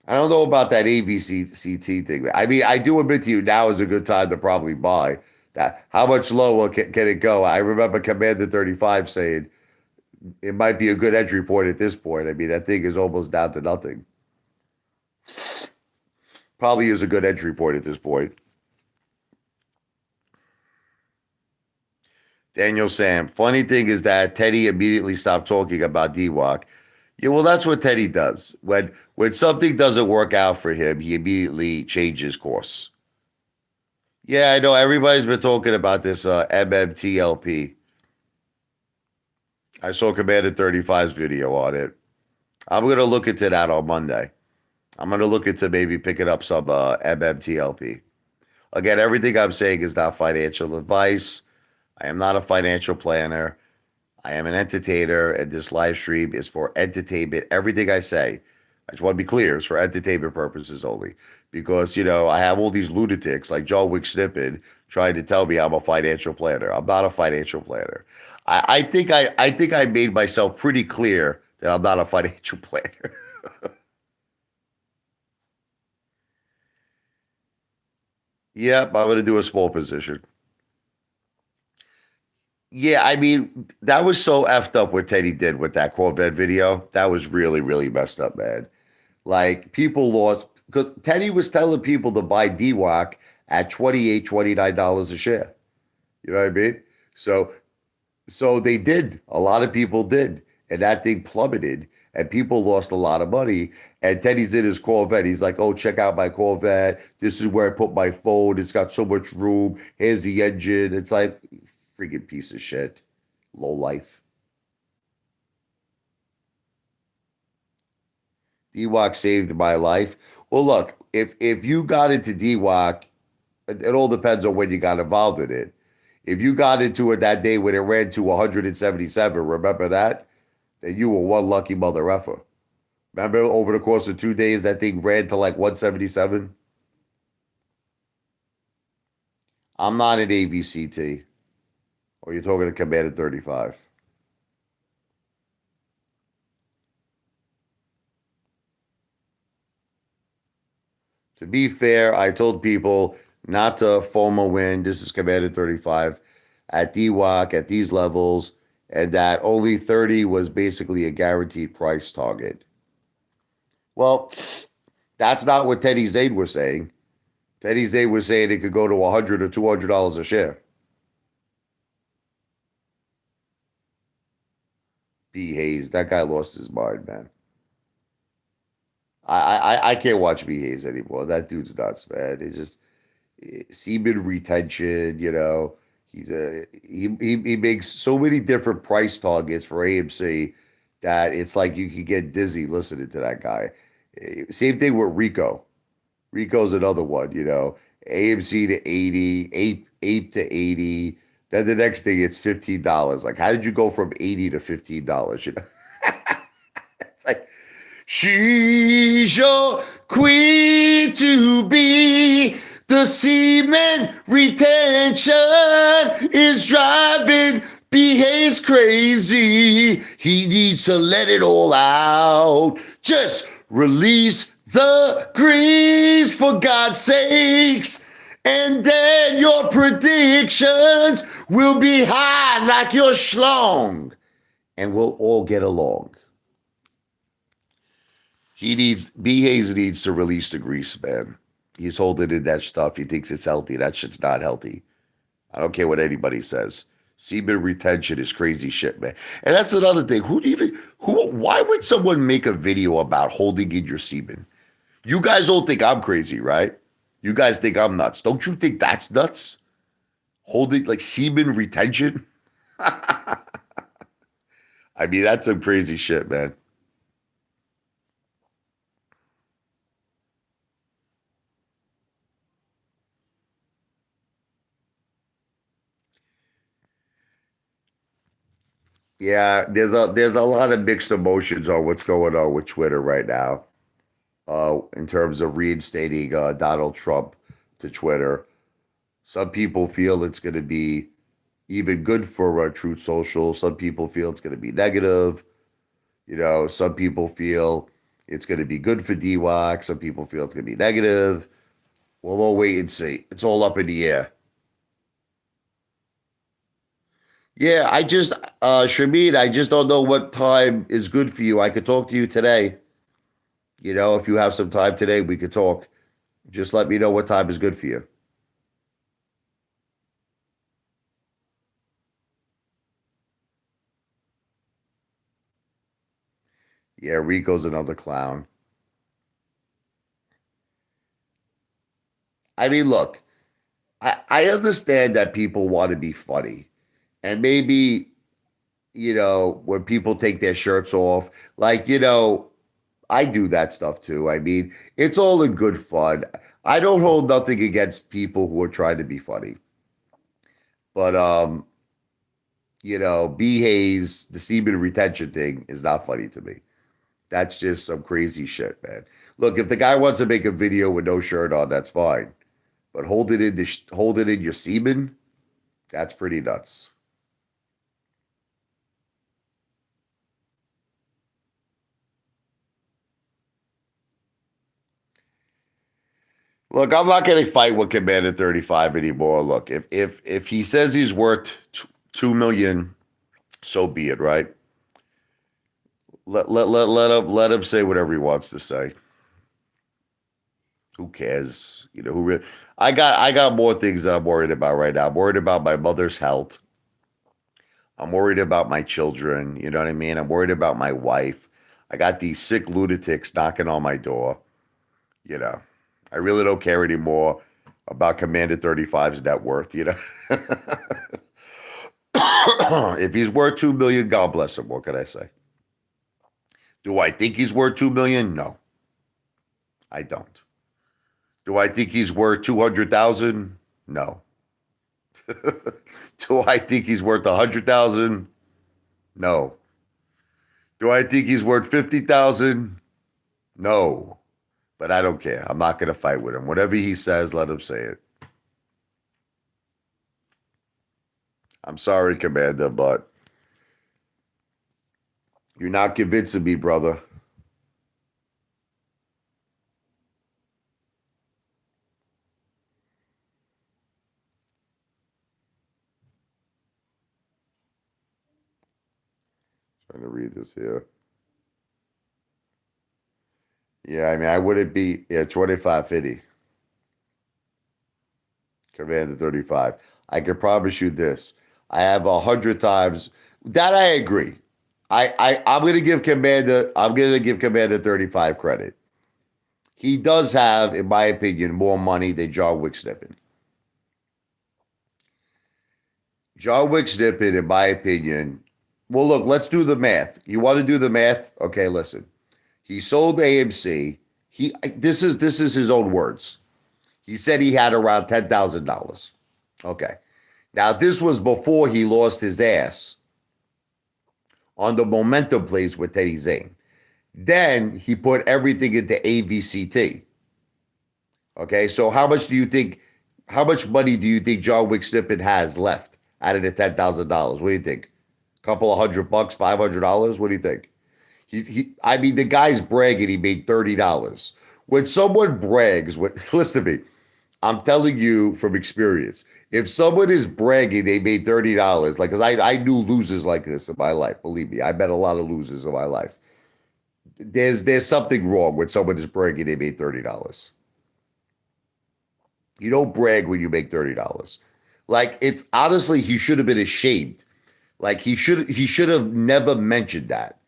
I don't know about that AVCT thing. I mean, I do admit to you now is a good time to probably buy that. How much lower can it go? I remember Commander 35 saying it might be a good entry point at this point. I mean, that thing is almost down to nothing. Probably is a good entry point at this point. Daniel Sam. Funny thing is that Teddy immediately stopped talking about D-Walk. Yeah, well, that's what Teddy does. When something doesn't work out for him, he immediately changes course. Yeah, I know everybody's been talking about this MMTLP. I saw Commander 35's video on it. I'm gonna look into that on Monday. I'm gonna look into maybe picking up some MMTLP. Again, everything I'm saying is not financial advice. I am not a financial planner. I am an entertainer, and this live stream is for entertainment. Everything I say, I just want to be clear, it's for entertainment purposes only. Because, I have all these lunatics like John Wick Snippin trying to tell me I'm a financial planner. I'm not a financial planner. I think I made myself pretty clear that I'm not a financial planner. Yep, I'm gonna do a small position. Yeah, I mean, that was so effed up what Teddy did with that Corvette video. That was really, really messed up, man. Like people lost because Teddy was telling people to buy DWAC at 28, $29 a share. You know what I mean? So so they did. A lot of people did. And that thing plummeted and people lost a lot of money. And Teddy's in his Corvette. He's like, oh, check out my Corvette. This is where I put my phone. It's got so much room. Here's the engine. It's like freaking piece of shit. Low life. DWAC saved my life. Well, look, if you got into DWAC, it all depends on when you got involved in it. If you got into it that day when it ran to 177, remember that? Then you were one lucky mother effer. Remember over the course of 2 days, that thing ran to like 177? I'm not an AVCT. Or you're talking to Commander 35. To be fair, I told people not to FOMO win. This is Commander 35 at DWAC at these levels, and that only 30 was basically a guaranteed price target. Well, that's not what Teddy Zaid was saying. Teddy Zaid was saying it could go to 100 or $200 a share. B. Hayes, that guy lost his mind, man. I can't watch B. Hayes anymore. That dude's nuts, man. It just semen retention, he makes so many different price targets for AMC that it's like you could get dizzy listening to that guy. Same thing with Rico. Rico's another one. AMC to 80, Ape to 80. Then the next thing it's $15. Like, how did you go from 80 to $15? You know, it's like she's your queen to be. The semen retention is driving BH's crazy. He needs to let it all out. Just release the grease for God's sakes. And then your predictions will be high like your schlong. And we'll all get along. BH's needs to release the grease, man. He's holding in that stuff. He thinks it's healthy. That shit's not healthy. I don't care what anybody says. Semen retention is crazy shit, man. And that's another thing. Why would someone make a video about holding in your semen? You guys don't think I'm crazy, right? You guys think I'm nuts. Don't you think that's nuts? Holding, like, semen retention? I mean, that's some crazy shit, man. Yeah, there's a lot of mixed emotions on what's going on with Twitter right now. In terms of reinstating Donald Trump to Twitter, some people feel it's going to be even good for Truth Social. Some people feel it's going to be negative. You know, some people feel it's going to be good for DWAC. Some people feel it's going to be negative. We'll all wait and see. It's all up in the air. Yeah, Shameen, I just don't know what time is good for you. I could talk to you today. You know, if you have some time today, we could talk. Just let me know what time is good for you. Yeah, Rico's another clown. I mean, look, I understand that people want to be funny. And maybe, you know, when people take their shirts off, like, you know, I do that stuff too. I mean, it's all in good fun. I don't hold nothing against people who are trying to be funny. But you know, B Hayes, the semen retention thing is not funny to me. That's just some crazy shit, man. Look, if the guy wants to make a video with no shirt on, that's fine. But hold it in your semen, that's pretty nuts. Look, I'm not going to fight with Commander 35 anymore. Look, if he says he's worth 2 million, so be it, right? Let him say whatever he wants to say. Who cares? You know who really? I got more things that I'm worried about right now. I'm worried about my mother's health. I'm worried about my children. You know what I mean? I'm worried about my wife. I got these sick lunatics knocking on my door. You know, I really don't care anymore about Commander 35's net worth. You know, if he's worth 2 million, God bless him. What can I say? Do I think he's worth 2 million? No, I don't. Do I think he's worth 200,000? No. Do I think he's worth 100,000? No. Do I think he's worth 50,000? No. But I don't care. I'm not going to fight with him. Whatever he says, let him say it. I'm sorry, Commander, but you're not convincing me, brother. Trying to read this here. Yeah, I mean, I wouldn't be, yeah, 2550. Commander 35. I can promise you this. I have 100 times that I agree. I'm gonna give Commander 35 credit. He does have, in my opinion, more money than John Wick Snippet. John Wick Snippet, in my opinion, well, look, let's do the math. You want to do the math? Okay, listen. He sold AMC. This is his own words. He said he had around $10,000. Okay. Now, this was before he lost his ass on the momentum plays with Teddy Zane. Then he put everything into AVCT. Okay, so how much money do you think John Wick Snippet has left out of the $10,000? What do you think? A couple of $100, $500? What do you think? I mean, the guy's bragging he made $30. When someone brags, listen to me, I'm telling you from experience. If someone is bragging they made $30, like, because I knew losers like this in my life. Believe me, I met a lot of losers in my life. There's something wrong when someone is bragging they made $30. You don't brag when you make $30. Like, it's honestly, he should have been ashamed. Like, he should have never mentioned that.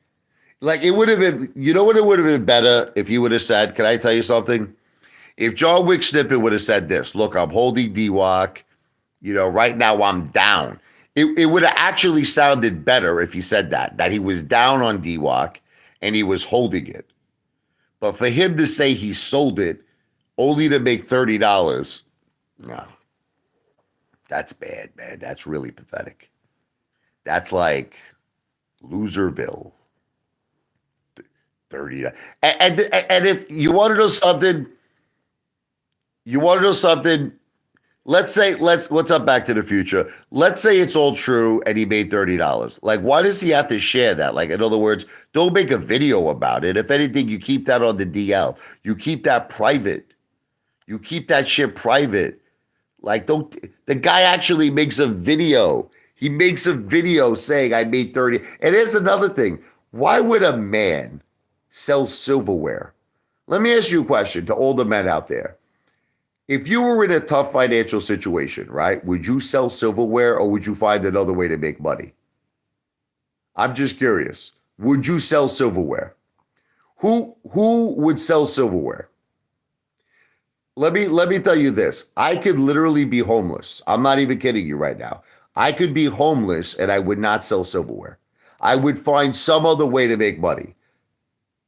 Like, it would have been, you know what, it would have been better if he would have said, can I tell you something? If John Wick Snippet would have said this, look, I'm holding D-Walk, right now I'm down. It would have actually sounded better if he said that he was down on D-Walk and he was holding it. But for him to say he sold it only to make $30, no, that's bad, man. That's really pathetic. That's like Loserville. 30. And if you want to know something, what's up Back to the Future? Let's say it's all true and he made $30. Like, why does he have to share that? Like, in other words, don't make a video about it. If anything, you keep that on the DL. You keep that private. You keep that shit private. Like, the guy actually makes a video. He makes a video saying I made 30. And here's another thing. Why would a man sell silverware? Let me ask you a question to all the men out there. If you were in a tough financial situation, right, would you sell silverware or would you find another way to make money? I'm just curious. Would you sell silverware? Who would sell silverware? Let me tell you this. I could literally be homeless. I'm not even kidding you right now. I could be homeless and I would not sell silverware. I would find some other way to make money.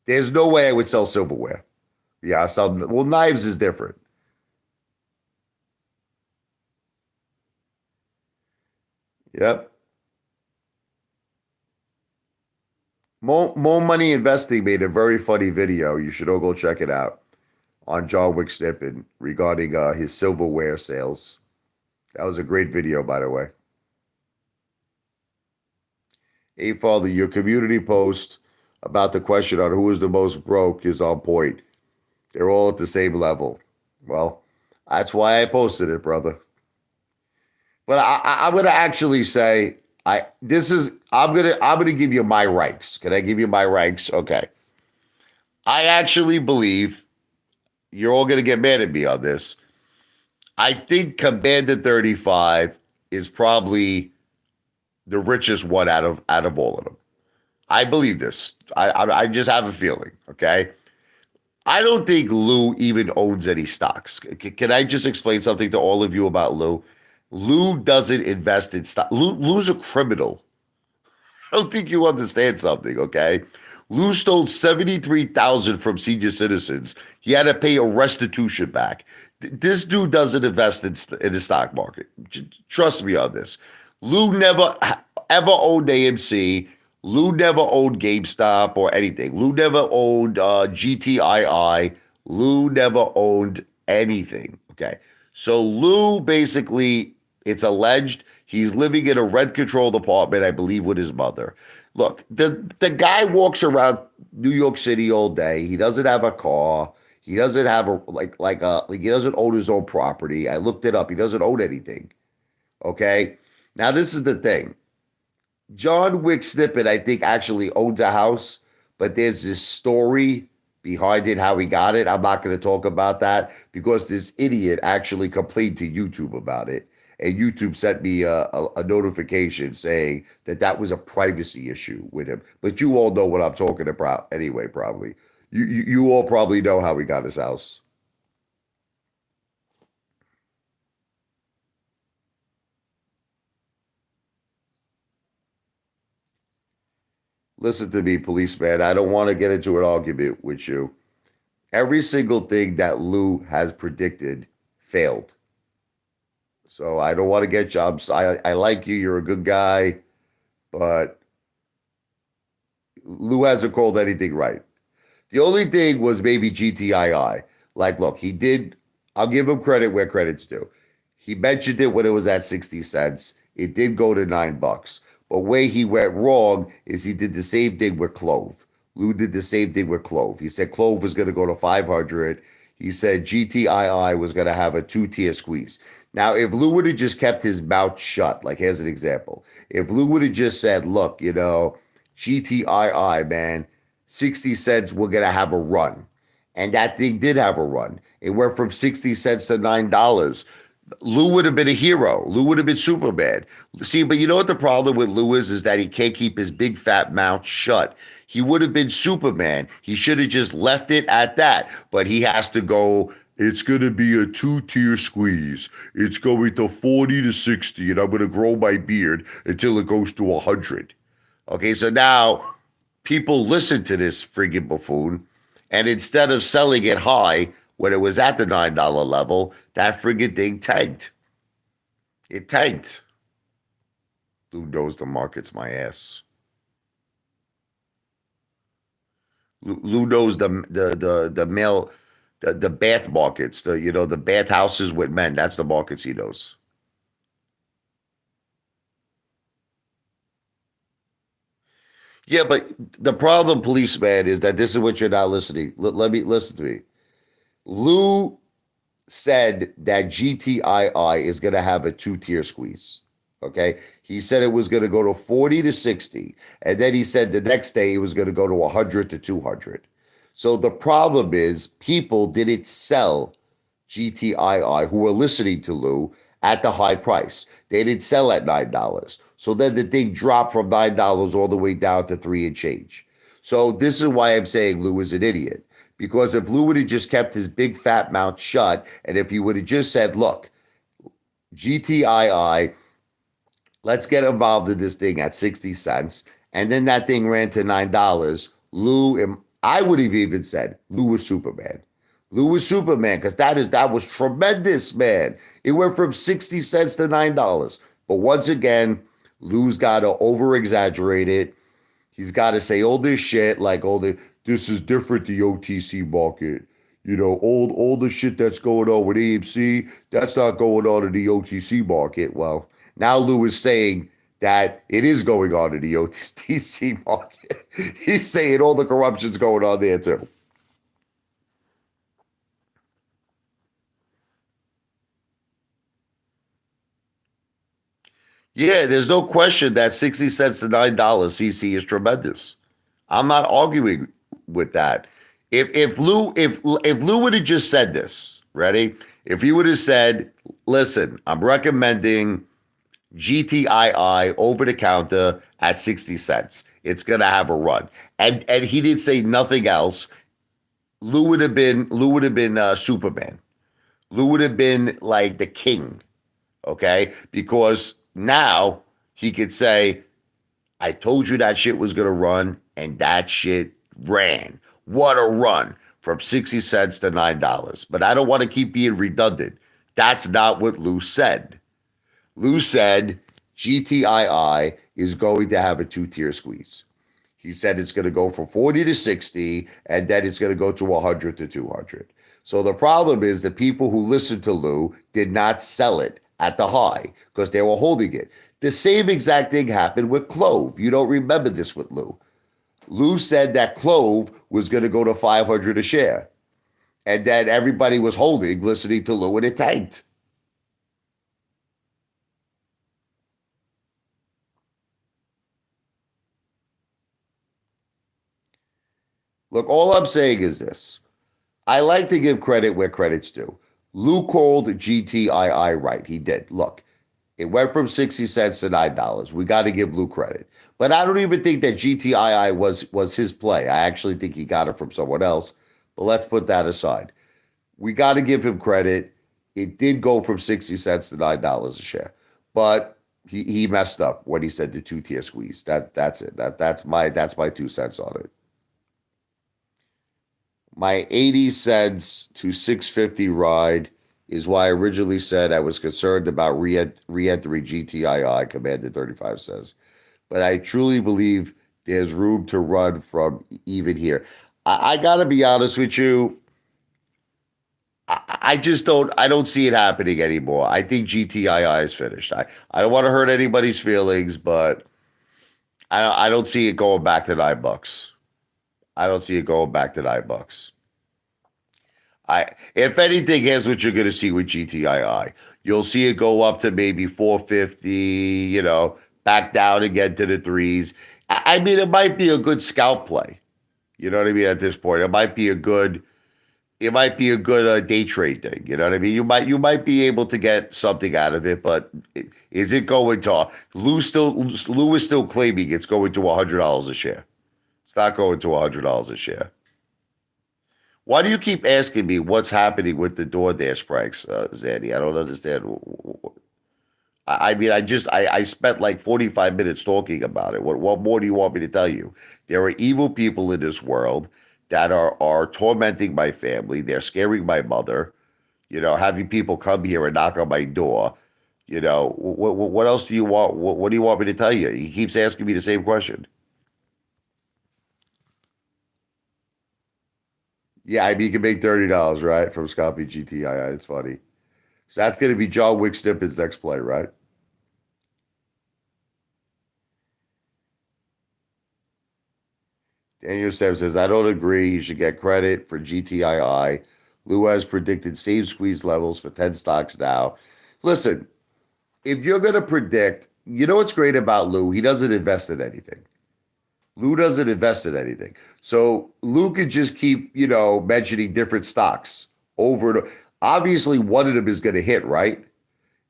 There's no way I would sell silverware. Yeah, well, knives is different. Yep. More Money Investing made a very funny video. You should all go check it out on John Wick Snippet regarding his silverware sales. That was a great video, by the way. Apefather, your community post about the question on who is the most broke is on point. They're all at the same level. Well, that's why I posted it, brother. But I'm gonna actually say I'm gonna give you my ranks. Can I give you my ranks? Okay. I actually believe you're all gonna get mad at me on this. I think Commander 35 is probably the richest one out of all of them. I believe this. I just have a feeling. Okay. I don't think Lou even owns any stocks. Can I just explain something to all of you about Lou? Lou doesn't invest in stock. Lou's a criminal. I don't think you understand something, okay? Lou stole $73,000 from senior citizens. He had to pay a restitution back. This dude doesn't invest in the stock market. Trust me on this. Lou never ever owned AMC. Lou never owned GameStop or anything. Lou never owned GTII. Lou never owned anything, okay? So Lou basically, it's alleged he's living in a rent-controlled apartment, I believe, with his mother. Look, the guy walks around New York City all day. He doesn't have a car. He doesn't have he doesn't own his own property. I looked it up. He doesn't own anything. Okay. Now this is the thing. John Wick Snippet, I think, actually owns a house, but there's this story behind it, how he got it. I'm not going to talk about that because this idiot actually complained to YouTube about it. And YouTube sent me a notification saying that was a privacy issue with him. But you all know what I'm talking about anyway, probably. You all probably know how he got his house. Listen to me, policeman. I don't want to get into an argument with you. Every single thing that Lou has predicted failed. So I don't want to get jobs. I like you. You're a good guy, but Lou hasn't called anything right. The only thing was maybe GTII. Like, look, he did. I'll give him credit where credit's due. He mentioned it when it was at 60 cents. It did go to $9. But where he went wrong is he did the same thing with Clove. Lou did the same thing with Clove. He said Clove was going to go to 500. He said GTII was going to have a two-tier squeeze. Now, if Lou would have just kept his mouth shut, like here's an example. If Lou would have just said, look, GTII, man, 60 cents, we're going to have a run. And that thing did have a run. It went from 60 cents to $9. Lou would have been a hero. Lou would have been Superman. See, but you know what the problem with Lou is that he can't keep his big fat mouth shut. He would have been Superman. He should have just left it at that. But he has to go, it's going to be a two-tier squeeze. It's going to 40 to 60, and I'm going to grow my beard until it goes to 100. Okay, so now people listen to this friggin' buffoon, and instead of selling it high when it was at the $9 level, that friggin' thing tanked. It tanked. Who knows the market's my ass? Lou knows the male, the bath markets, the bath houses with men. That's the markets he knows. Yeah, but the problem, policeman, is that this is what you're not listening. Let me listen to me. Lou said that GTII is going to have a two-tier squeeze. Okay. He said it was going to go to 40 to 60. And then he said the next day it was going to go to 100 to 200. So the problem is people didn't sell GTII who were listening to Lou at the high price. They didn't sell at $9. So then the thing dropped from $9 all the way down to 3 and change. So this is why I'm saying Lou is an idiot. Because if Lou would have just kept his big fat mouth shut, and if he would have just said, look, GTII, let's get involved in this thing at 60 cents, and then that thing ran to $9, Lou, and I would have even said Lou was Superman. Lou was Superman because that was tremendous, man. It went from 60 cents to $9. But once again, Lou's got to over-exaggerate it. He's got to say all this shit like this is different, the OTC market. All the shit that's going on with AMC, that's not going on in the OTC market. Well, now Lou is saying that it is going on in the OTC market. He's saying all the corruption's going on there too. Yeah, there's no question that 60 cents to $9 CC is tremendous. I'm not arguing with that. If Lou would have just said this, ready? If he would have said, listen, I'm recommending GTII over the counter at 60 cents. It's gonna have a run. And he didn't say nothing else. Lou would have been Superman. Lou would have been like the king. Okay? Because now he could say, I told you that shit was gonna run, and that shit ran. What a run from 60 cents to $9. But I don't want to keep being redundant. That's not what Lou said. Lou said GTII is going to have a two-tier squeeze. He said it's going to go from 40 to 60, and then it's going to go to 100 to 200. So the problem is the people who listened to Lou did not sell it at the high because they were holding it. The same exact thing happened with Clove. You don't remember this with Lou. Lou said that Clove was going to go to 500 a share. And then everybody was holding, listening to Lou, and it tanked. Look, all I'm saying is this. I like to give credit where credit's due. Lou called GTII right. He did. Look, it went from 60 cents to $9. We got to give Lou credit. But I don't even think that GTII was his play. I actually think he got it from someone else. But let's put that aside. We got to give him credit. It did go from 60 cents to $9 a share. But he messed up when he said the two-tier squeeze. That's it. That's my 2 cents on it. My 80 cents to 650 ride is why I originally said I was concerned about re-entering GTII, Commander 35 says. But I truly believe there's room to run from even here. I gotta be honest with you. I just I don't see it happening anymore. I think GTII is finished. I don't want to hurt anybody's feelings, but I don't see it going back to $9. I don't see it going back to $9. If anything, here's what you're gonna see with GTII. You'll see it go up to maybe 450, back down again to the threes. I mean, it might be a good scalp play. You know what I mean? At this point, it might be a good day trade thing. You know what I mean? You might be able to get something out of it, but is it going to Lou is still claiming it's going to $100 a share. It's not going to $100 a share. Why do you keep asking me what's happening with the DoorDash pranks, Zanny? I don't understand. I mean, I spent like 45 minutes talking about it. What more do you want me to tell you? There are evil people in this world that are tormenting my family. They're scaring my mother, having people come here and knock on my door. What else do you want? What do you want me to tell you? He keeps asking me the same question. Yeah, I mean, you can make $30, right, from Scotty GTII. It's funny. So that's going to be John Wick Stippet's next play, right? Daniel Sam says, I don't agree. You should get credit for GTII. Lou has predicted same squeeze levels for 10 stocks now. Listen, if you're going to predict, you know what's great about Lou? He doesn't invest in anything. Lou doesn't invest in anything. So Lou could just keep, mentioning different stocks over and over. Obviously, one of them is going to hit, right?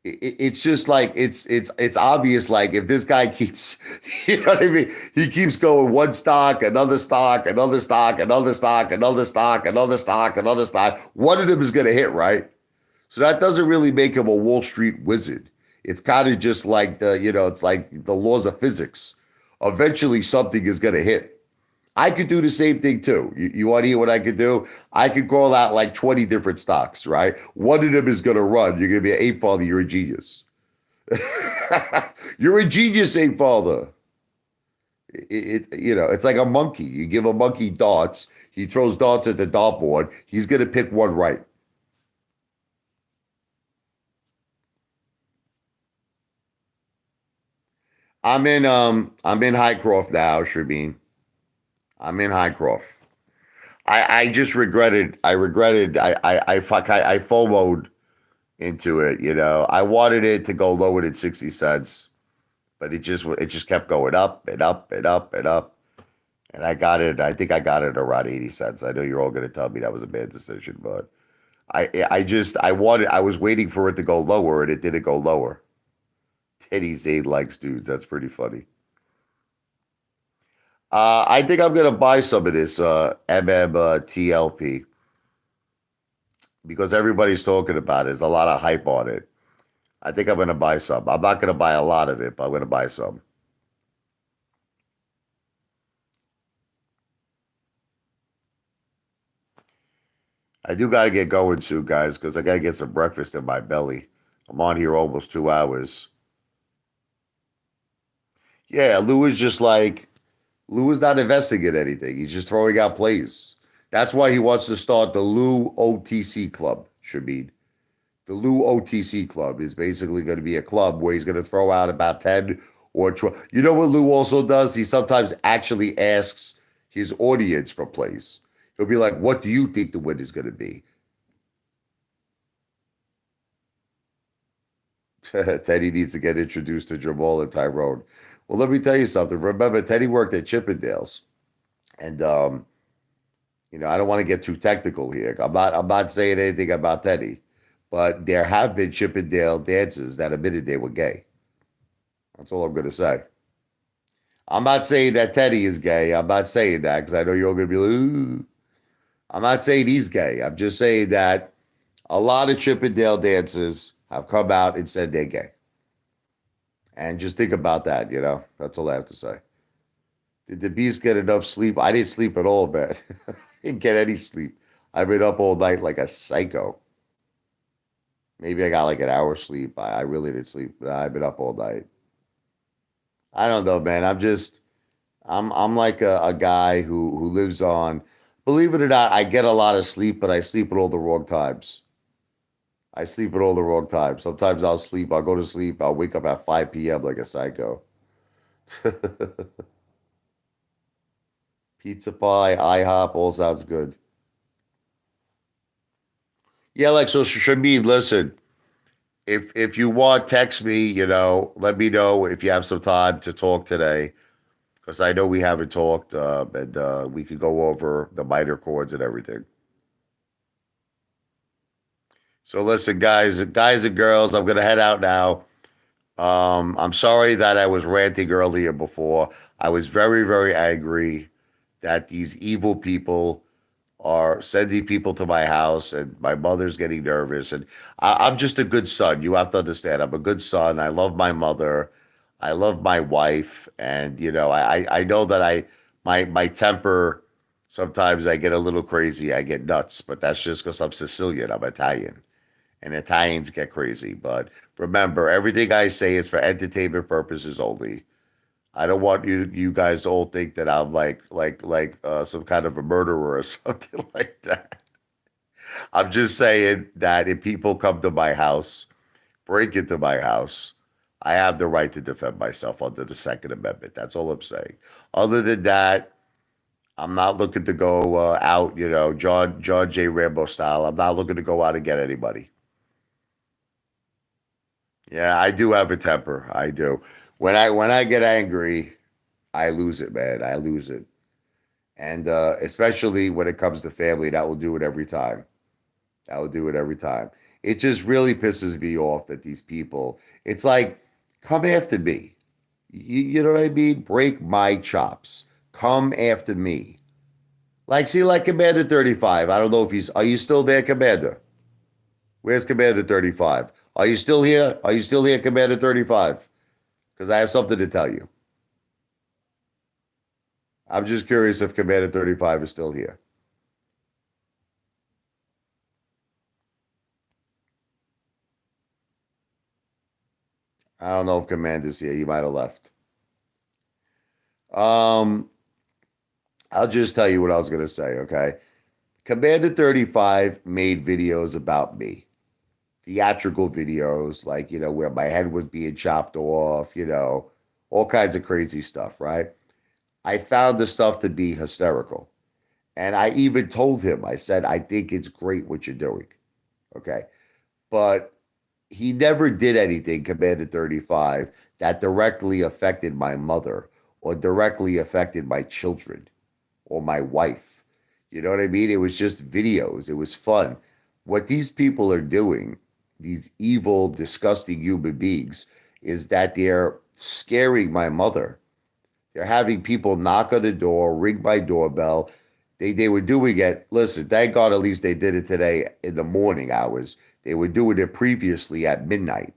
It's just like it's obvious. Like if this guy keeps, you know what I mean? He keeps going one stock, another stock, another stock, another stock, another stock, another stock, another stock. One of them is going to hit, right? So that doesn't really make him a Wall Street wizard. It's kind of just like it's like the laws of physics. Eventually, something is going to hit. I could do the same thing too. You want to hear what I could do? I could call out like 20 different stocks, right? One of them is going to run. You're going to be an Apefather. You're a genius. You're a genius, Apefather. It's like a monkey. You give a monkey darts. He throws darts at the dartboard. He's going to pick one right. I'm in Highcroft now, Shabine. I'm in Highcroft. I just regretted I FOMO'd into it, I wanted it to go lower than 60 cents, but it just kept going up and up and up and up. And I think I got it around 80 cents. I know you're all gonna tell me that was a bad decision, but I was waiting for it to go lower and it didn't go lower. Teddy Zane likes dudes. That's pretty funny. I think I'm gonna buy some of this MMTLP because everybody's talking about it. There's a lot of hype on it. I think I'm gonna buy some. I'm not gonna buy a lot of it, but I'm gonna buy some. I do gotta get going soon, guys, because I gotta get some breakfast in my belly. I'm on here almost 2 hours. Yeah, Lou is not investing in anything. He's just throwing out plays. That's why he wants to start the Lou OTC Club, Shabid. The Lou OTC Club is basically going to be a club where he's going to throw out about 10 or 12. You know what Lou also does? He sometimes actually asks his audience for plays. He'll be like, what do you think the win is going to be? Teddy needs to get introduced to Jamal and Tyrone. Well, let me tell you something. Remember, Teddy worked at Chippendales. And I don't want to get too technical here. I'm not saying anything about Teddy, but there have been Chippendale dancers that admitted they were gay. That's all I'm going to say. I'm not saying that Teddy is gay. I'm not saying that because I know you're all going to be like, ooh. I'm not saying he's gay. I'm just saying that a lot of Chippendale dancers have come out and said they're gay. And just think about that. That's all I have to say. Did the beast get enough sleep? I didn't sleep at all, man. I didn't get any sleep. I've been up all night like a psycho. Maybe I got like an hour sleep. I really didn't sleep. But I've been up all night. I don't know, man. I'm like a guy who lives on. Believe it or not, I get a lot of sleep, but I sleep at all the wrong times. I sleep at all the wrong times. Sometimes I'll go to sleep, I'll wake up at 5 p.m. like a psycho. Pizza pie, IHOP, all sounds good. Yeah, like so Shameen, listen, if you want, text me, let me know if you have some time to talk today. Because I know we haven't talked, and we could go over the minor chords and everything. So listen, guys and girls, I'm gonna head out now. I'm sorry that I was ranting earlier before. I was very, very angry that these evil people are sending people to my house, and my mother's getting nervous. And I'm just a good son. You have to understand, I'm a good son. I love my mother. I love my wife, and I know that my temper sometimes I get a little crazy. I get nuts, but that's just because I'm Sicilian. I'm Italian, and Italians get crazy. But remember, everything I say is for entertainment purposes only. I don't want you guys to all think that I'm like some kind of a murderer or something like that. I'm just saying that if people come to my house, break into my house, I have the right to defend myself under the Second Amendment. That's all I'm saying. Other than that, I'm not looking to go out, John J. Rambo style. I'm not looking to go out and get anybody. Yeah, I do have a temper. I do. When I get angry, I lose it, man. I lose it. And especially when it comes to family, that will do it every time. That will do it every time. It just really pisses me off that these people, it's like, come after me. You know what I mean? Break my chops. Come after me. Like, see, like Commander 35. I don't know if are you still there, Commander? Where's Commander 35? Are you still here? Are you still here, Commander 35? Because I have something to tell you. I'm just curious if Commander 35 is still here. I don't know if Commander's here. He might have left. Um, I'll just tell you what I was gonna say, okay? Commander 35 made videos about me. Theatrical videos, like, where my head was being chopped off, all kinds of crazy stuff, right? I found the stuff to be hysterical. And I even told him, I said, I think it's great what you're doing. Okay. But he never did anything, Commander 35, that directly affected my mother or directly affected my children or my wife. You know what I mean? It was just videos. It was fun. What these people are doing, these evil, disgusting human beings, is that they're scaring my mother. They're having people knock on the door, ring my doorbell. They were doing it. Listen, thank God at least they did it today in the morning hours. They were doing it previously at midnight.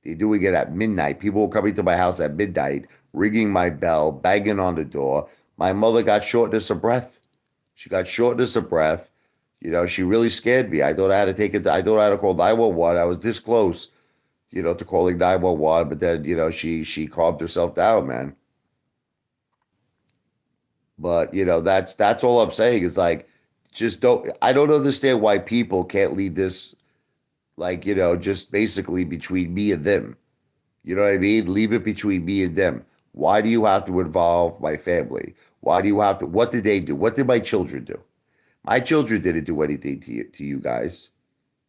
They're doing it at midnight. People were coming to my house at midnight, ringing my bell, banging on the door. My mother got shortness of breath. She got shortness of breath. She really scared me. I thought I had to take it. I thought I had to call 911. I was this close, to calling 911. But then, she calmed herself down, man. But that's all I'm saying is like, just don't. I don't understand why people can't leave this like just basically between me and them. You know what I mean? Leave it between me and them. Why do you have to involve my family? Why do you have to? What did they do? What did my children do? My children didn't do anything to you guys.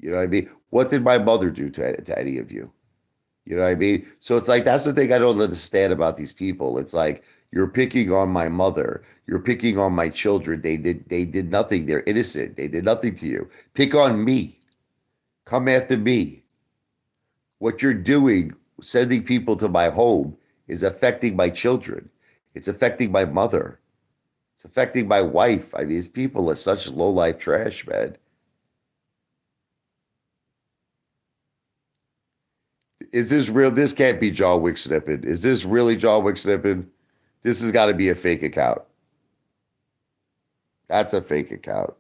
You know what I mean? What did my mother do to any of you? You know what I mean? So it's like that's the thing I don't understand about these people. It's like you're picking on my mother. You're picking on my children. They did nothing. They're innocent. They did nothing to you. Pick on me. Come after me. What you're doing, sending people to my home, is affecting my children. It's affecting my mother. It's affecting my wife. I mean, these people are such low life trash, man. Is this real? This can't be John Wick snipping. Is this really John Wick snipping? This has got to be a fake account. That's a fake account.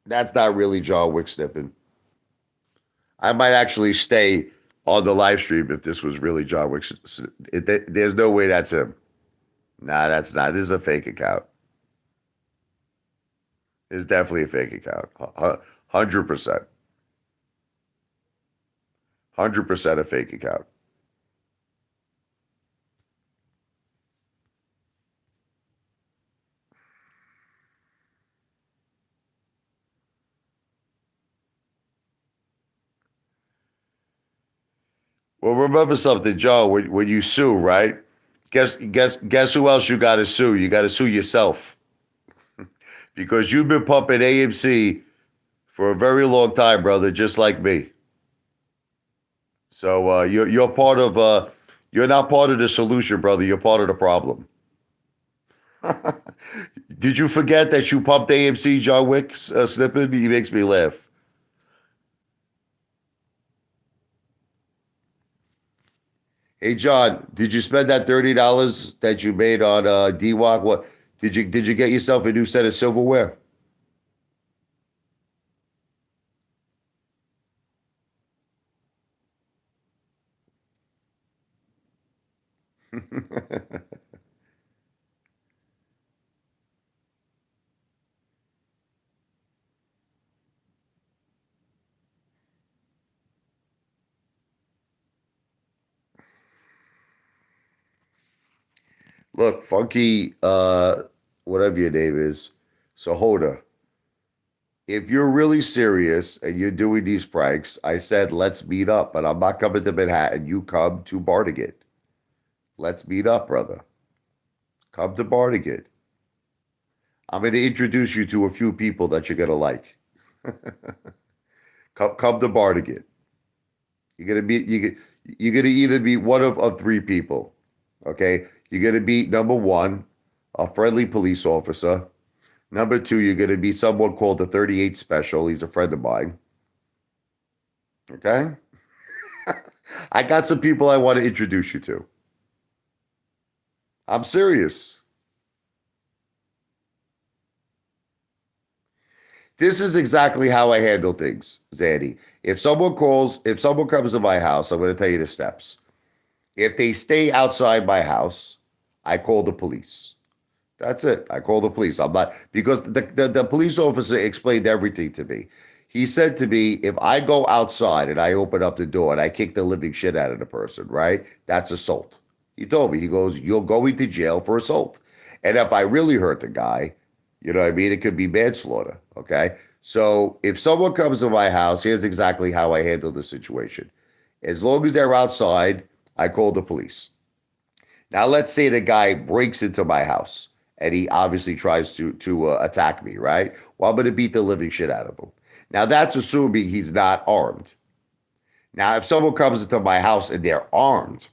That's not really John Wick snipping. I might actually stay on the live stream if this was really John Wick. There's no way that's him. Nah, that's not. This is a fake account. It's definitely a fake account. 100%. 100% a fake account. Well, remember something, Joe. When you sue, right? Guess who else you got to sue? You got to sue yourself because you've been pumping AMC for a very long time, brother, just like me. So you're part of you're not part of the solution, brother. You're part of the problem. Did you forget that you pumped AMC John Wick snippet? He makes me laugh. Hey John, did you spend that $30 that you made on DWAC? What did you get yourself a new set of silverware? Look, Funky, whatever your name is, Hoda, if you're really serious and you're doing these pranks, I said let's meet up, but I'm not coming to Manhattan. You come to Barnegat. Let's meet up, brother. Come to Barnegat. I'm going to introduce you to a few people that you're going to like. Come to Barnegat. You're going to meet you're going to either meet one of three people. Okay? You're going to meet number one, a friendly police officer. Number two, you're going to meet someone called the 38 Special. He's a friend of mine. Okay? I got some people I want to introduce you to. I'm serious. This is exactly how I handle things, Zanny. If someone comes to my house, I'm going to tell you the steps. If they stay outside my house, I call the police. That's it. I call the police. I'm not because the police officer explained everything to me. He said to me, if I go outside and I open up the door and I kick the living shit out of the person, right? That's assault. He told me, he goes, you're going to jail for assault. And if I really hurt the guy, you know what I mean? It could be manslaughter. Okay. So if someone comes to my house, here's exactly how I handle the situation. As long as they're outside, I call the police. Now, let's say the guy breaks into my house and he obviously tries to attack me, right? Well, I'm going to beat the living shit out of him. Now, that's assuming he's not armed. Now, if someone comes into my house and they're armed,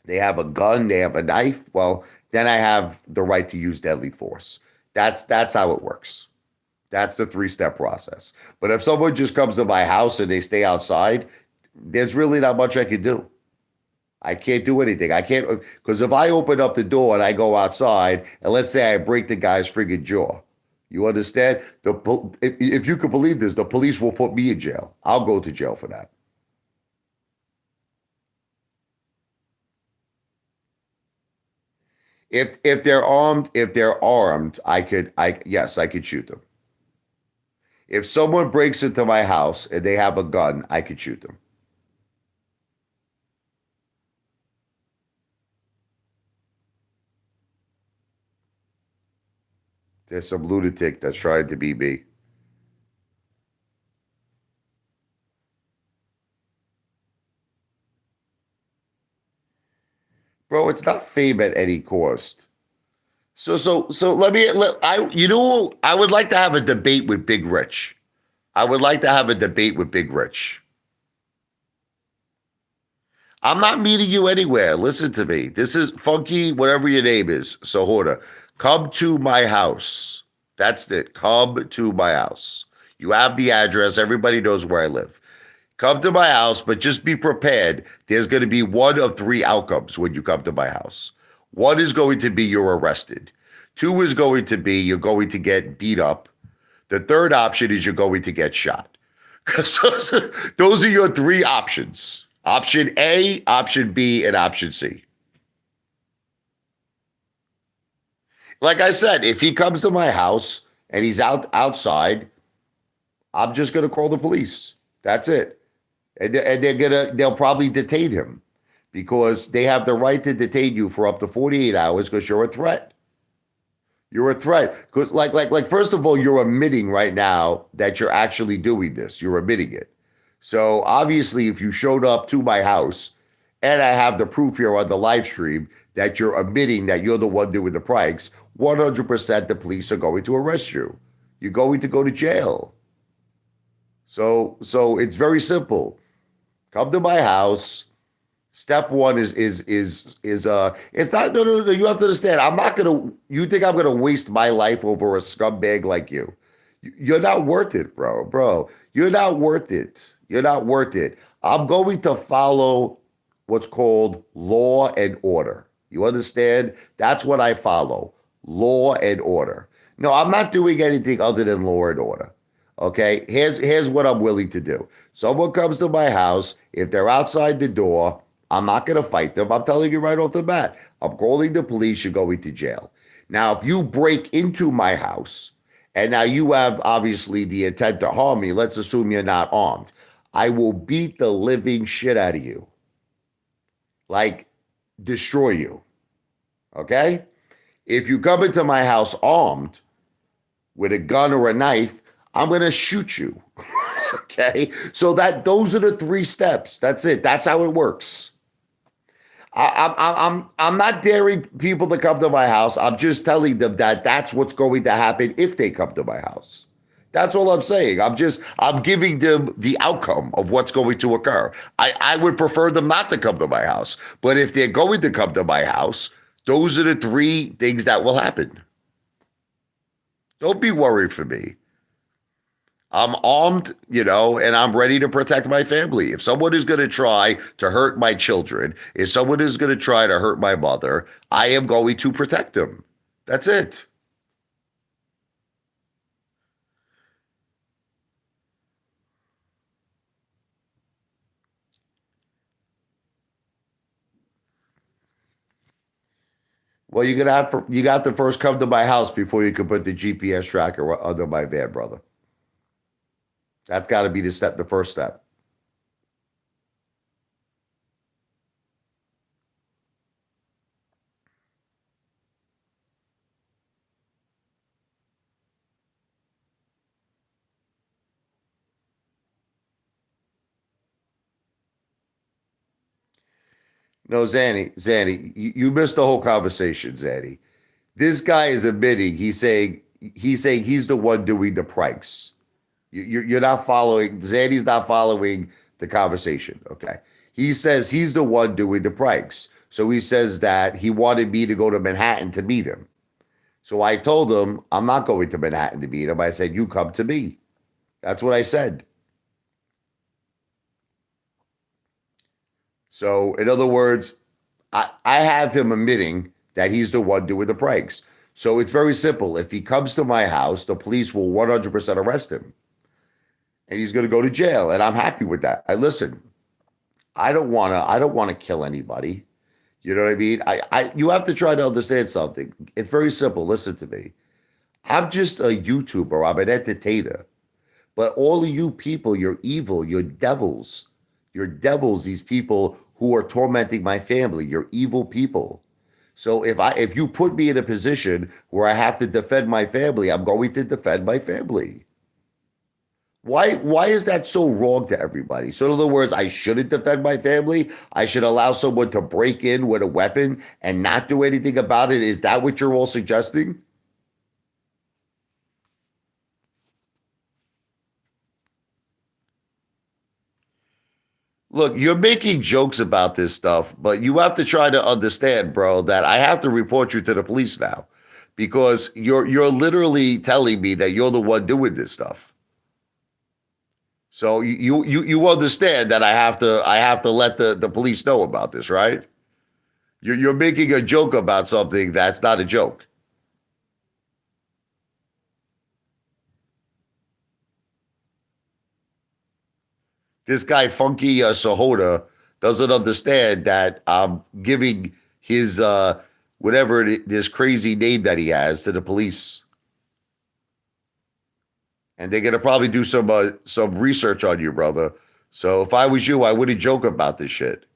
they have a gun, they have a knife, well, then I have the right to use deadly force. That's how it works. That's the three-step process. But if someone just comes to my house and they stay outside, there's really not much I can do. I can't do anything. I can't because if I open up the door and I go outside and let's say I break the guy's friggin' jaw, you understand? If you could believe this, the police will put me in jail. I'll go to jail for that. If they're armed, I could shoot them. If someone breaks into my house and they have a gun, I could shoot them. There's some lunatic that's trying to be me. Bro, it's not fame at any cost. So I would like to have a debate with Big Rich. I would like to have a debate with Big Rich. I'm not meeting you anywhere. Listen to me. This is Funky, whatever your name is, Sahora. Come to my house. That's it. Come to my house. You have the address. Everybody knows where I live. Come to my house, but just be prepared. There's going to be one of three outcomes when you come to my house. One is going to be you're arrested. Two is going to be you're going to get beat up. The third option is you're going to get shot. So those are your three options. Option A, option B, and option C. Like I said, if he comes to my house and he's outside, I'm just gonna call the police. That's it. And they'll probably detain him because they have the right to detain you for up to 48 hours because you're a threat. You're a threat. Because first of all, you're admitting right now that you're actually doing this. You're admitting it. So obviously, if you showed up to my house and I have the proof here on the live stream that you're admitting that you're the one doing the pranks, 100% the police are going to arrest you. You're going to go to jail. So it's very simple. Come to my house. Step one is it's not no, you have to understand. You think I'm gonna waste my life over a scumbag like you. You're not worth it, bro. You're not worth it. You're not worth it. I'm going to follow what's called law and order. You understand? That's what I follow. Law and order. No, I'm not doing anything other than law and order. Okay, here's what I'm willing to do. Someone comes to my house, if they're outside the door, I'm not going to fight them. I'm telling you right off the bat. I'm calling the police. You're going to jail. Now, if you break into my house and now you have obviously the intent to harm me, let's assume you're not armed. I will beat the living shit out of you. Like, destroy you. Okay? If you come into my house armed with a gun or a knife, I'm going to shoot you. Okay? So those are the three steps. That's it. That's how it works. I'm not daring people to come to my house. I'm just telling them that that's what's going to happen if they come to my house. That's all I'm saying. I'm giving them the outcome of what's going to occur. I would prefer them not to come to my house. But if they're going to come to my house, those are the three things that will happen. Don't be worried for me. I'm armed, and I'm ready to protect my family. If someone is going to try to hurt my children, if someone is going to try to hurt my mother, I am going to protect them. That's it. Well, you got to first come to my house before you can put the GPS tracker under my van, brother. That's got to be the first step. No, Zanny, you missed the whole conversation, Zanny. This guy is admitting he's the one doing the pranks. You're not following. Zanny's not following the conversation. Okay, he says he's the one doing the pranks. So he says that he wanted me to go to Manhattan to meet him. So I told him I'm not going to Manhattan to meet him. I said you come to me. That's what I said. So in other words, I have him admitting that he's the one doing the pranks. So it's very simple. If he comes to my house, the police will 100% arrest him. And he's going to go to jail. And I'm happy with that. Listen, I don't want to kill anybody. You know what I mean? You have to try to understand something. It's very simple. Listen to me. I'm just a YouTuber. I'm an entertainer. But all of you people, you're evil. You're devils. You're devils, these people who are tormenting my family. You're evil people. So if you put me in a position where I have to defend my family, I'm going to defend my family. Why is that so wrong to everybody? So in other words, I shouldn't defend my family. I should allow someone to break in with a weapon and not do anything about it. Is that what you're all suggesting? Look, you're making jokes about this stuff, but you have to try to understand, bro, that I have to report you to the police now because you're literally telling me that you're the one doing this stuff. So you understand that I have to let the police know about this, right? You're making a joke about something that's not a joke. this guy Funky Sahota doesn't understand that I'm giving his this crazy name that he has to the police, and they're gonna probably do some research on you, brother. So if I was you, I wouldn't joke about this shit.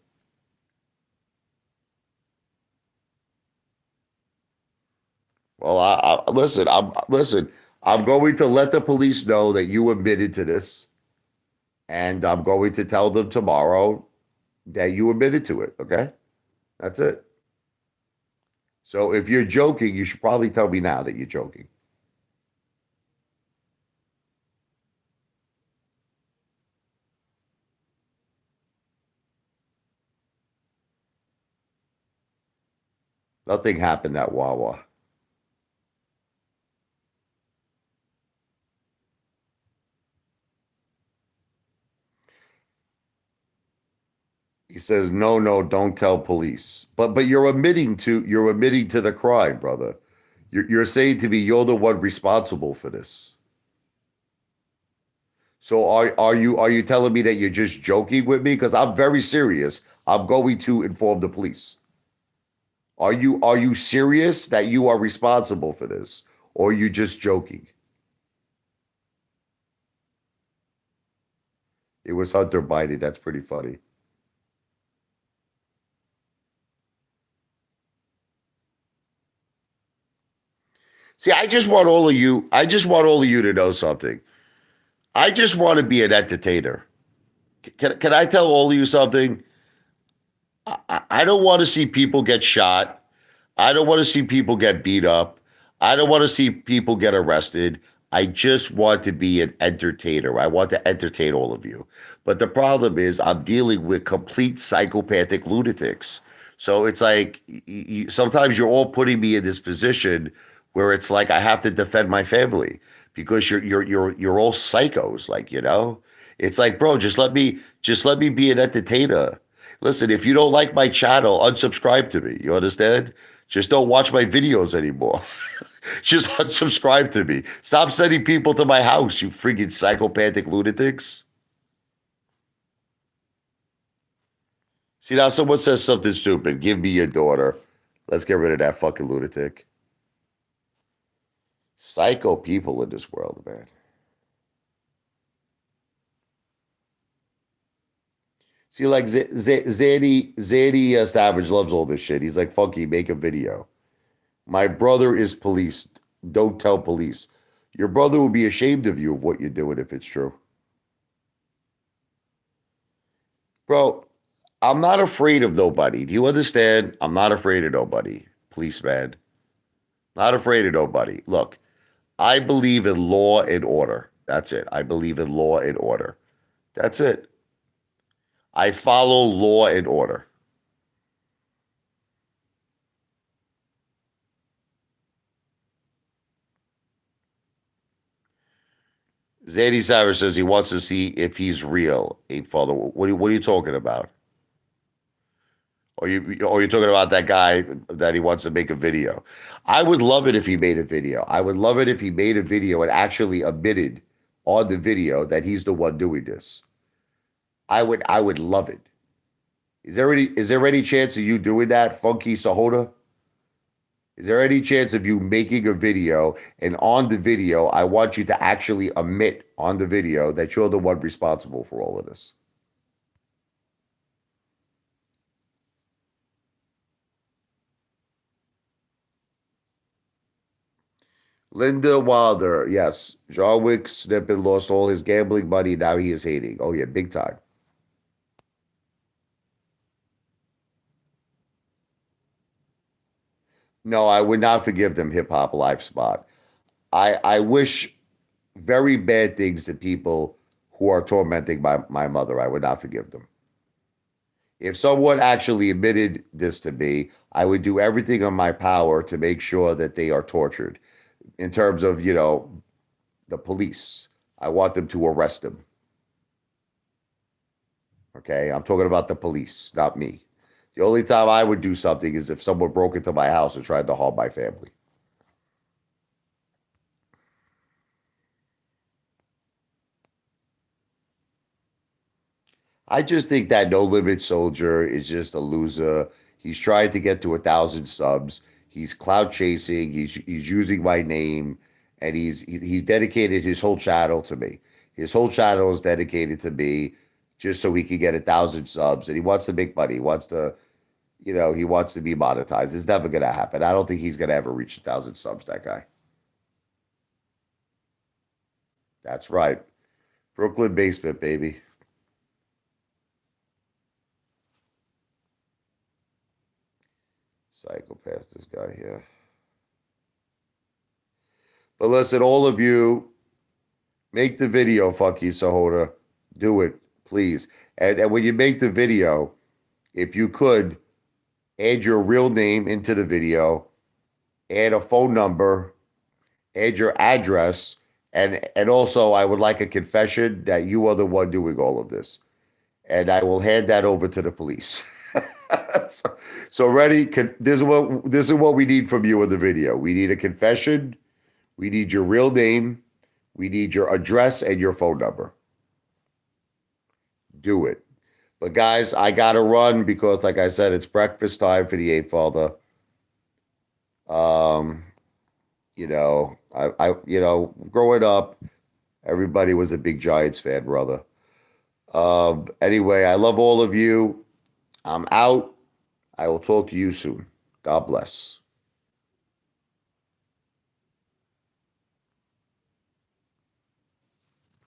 Well, listen. Listen. I'm going to let the police know that you admitted to this, and I'm going to tell them tomorrow that you admitted to it. Okay, that's it. So if you're joking, you should probably tell me now that you're joking. Nothing happened at Wawa. He says, "No, no, don't tell police." But you're admitting to the crime, brother. You're saying to me you're the one responsible for this. So are you telling me that you're just joking with me? Because I'm very serious. I'm going to inform the police. Are you serious that you are responsible for this, or are you just joking? It was Hunter Biden. That's pretty funny. See, I just want all of you. I just want all of you to know something. I just want to be an entertainer. Can I tell all of you something? I don't want to see people get shot. I don't want to see people get beat up. I don't want to see people get arrested. I just want to be an entertainer. I want to entertain all of you. But the problem is, I'm dealing with complete psychopathic lunatics. So it's like sometimes you're all putting me in this position where it's like I have to defend my family because you're all psychos. It's like, bro, just let me be an entertainer. Listen, if you don't like my channel, unsubscribe to me. You understand? Just don't watch my videos anymore. Just unsubscribe to me. Stop sending people to my house, you freaking psychopathic lunatics. See, now someone says something stupid. Give me your daughter. Let's get rid of that fucking lunatic. Psycho people in this world, man. See, like Zadie Savage loves all this shit. He's like, "Funky, make a video." My brother is police. Don't tell police. Your brother will be ashamed of you of what you're doing if it's true. Bro, I'm not afraid of nobody. Do you understand? I'm not afraid of nobody, policeman. Not afraid of nobody. Look, I believe in law and order. That's it. I believe in law and order. That's it. I follow law and order. Zadie Cyrus says he wants to see if he's real. Apefather, what are you talking about? Or you're talking about that guy that he wants to make a video. I would love it if he made a video. I would love it if he made a video and actually admitted on the video that he's the one doing this. I would love it. Is there any chance of you doing that, Funky Sahota? Is there any chance of you making a video and on the video, I want you to actually admit on the video that you're the one responsible for all of this? Linda Wilder, yes. John Wick snippet lost all his gambling money. Now he is hating. Oh, yeah, big time. No, I would not forgive them hip hop live spot. I wish very bad things to people who are tormenting my mother. I would not forgive them. If someone actually admitted this to me, I would do everything in my power to make sure that they are tortured. In terms of, the police, I want them to arrest them. Okay. I'm talking about the police, not me. The only time I would do something is if someone broke into my house and tried to harm my family. I just think that No Limit Soldier is just a loser. He's trying to get to 1,000 subs. He's clout chasing. He's using my name, and he's dedicated his whole channel to me. His whole channel is dedicated to me, just so he can get 1,000 subs. And he wants to make money. He wants to, he wants to be monetized. It's never gonna happen. I don't think he's gonna ever reach 1,000 subs. That guy. That's right. Brooklyn basement, baby. Psychopath, this guy here. But listen, all of you, make the video, fuck you, Sahota. Do it, please. And when you make the video, if you could, add your real name into the video, add a phone number, add your address, and also I would like a confession that you are the one doing all of this. And I will hand that over to the police. so ready? This is what we need from you in the video. We need a confession. We need your real name. We need your address and your phone number. Do it. But guys, I gotta run because, like I said, it's breakfast time for the Apefather. Um, growing up, everybody was a big Giants fan, brother. Anyway, I love all of you. I'm out. I will talk to you soon. God bless.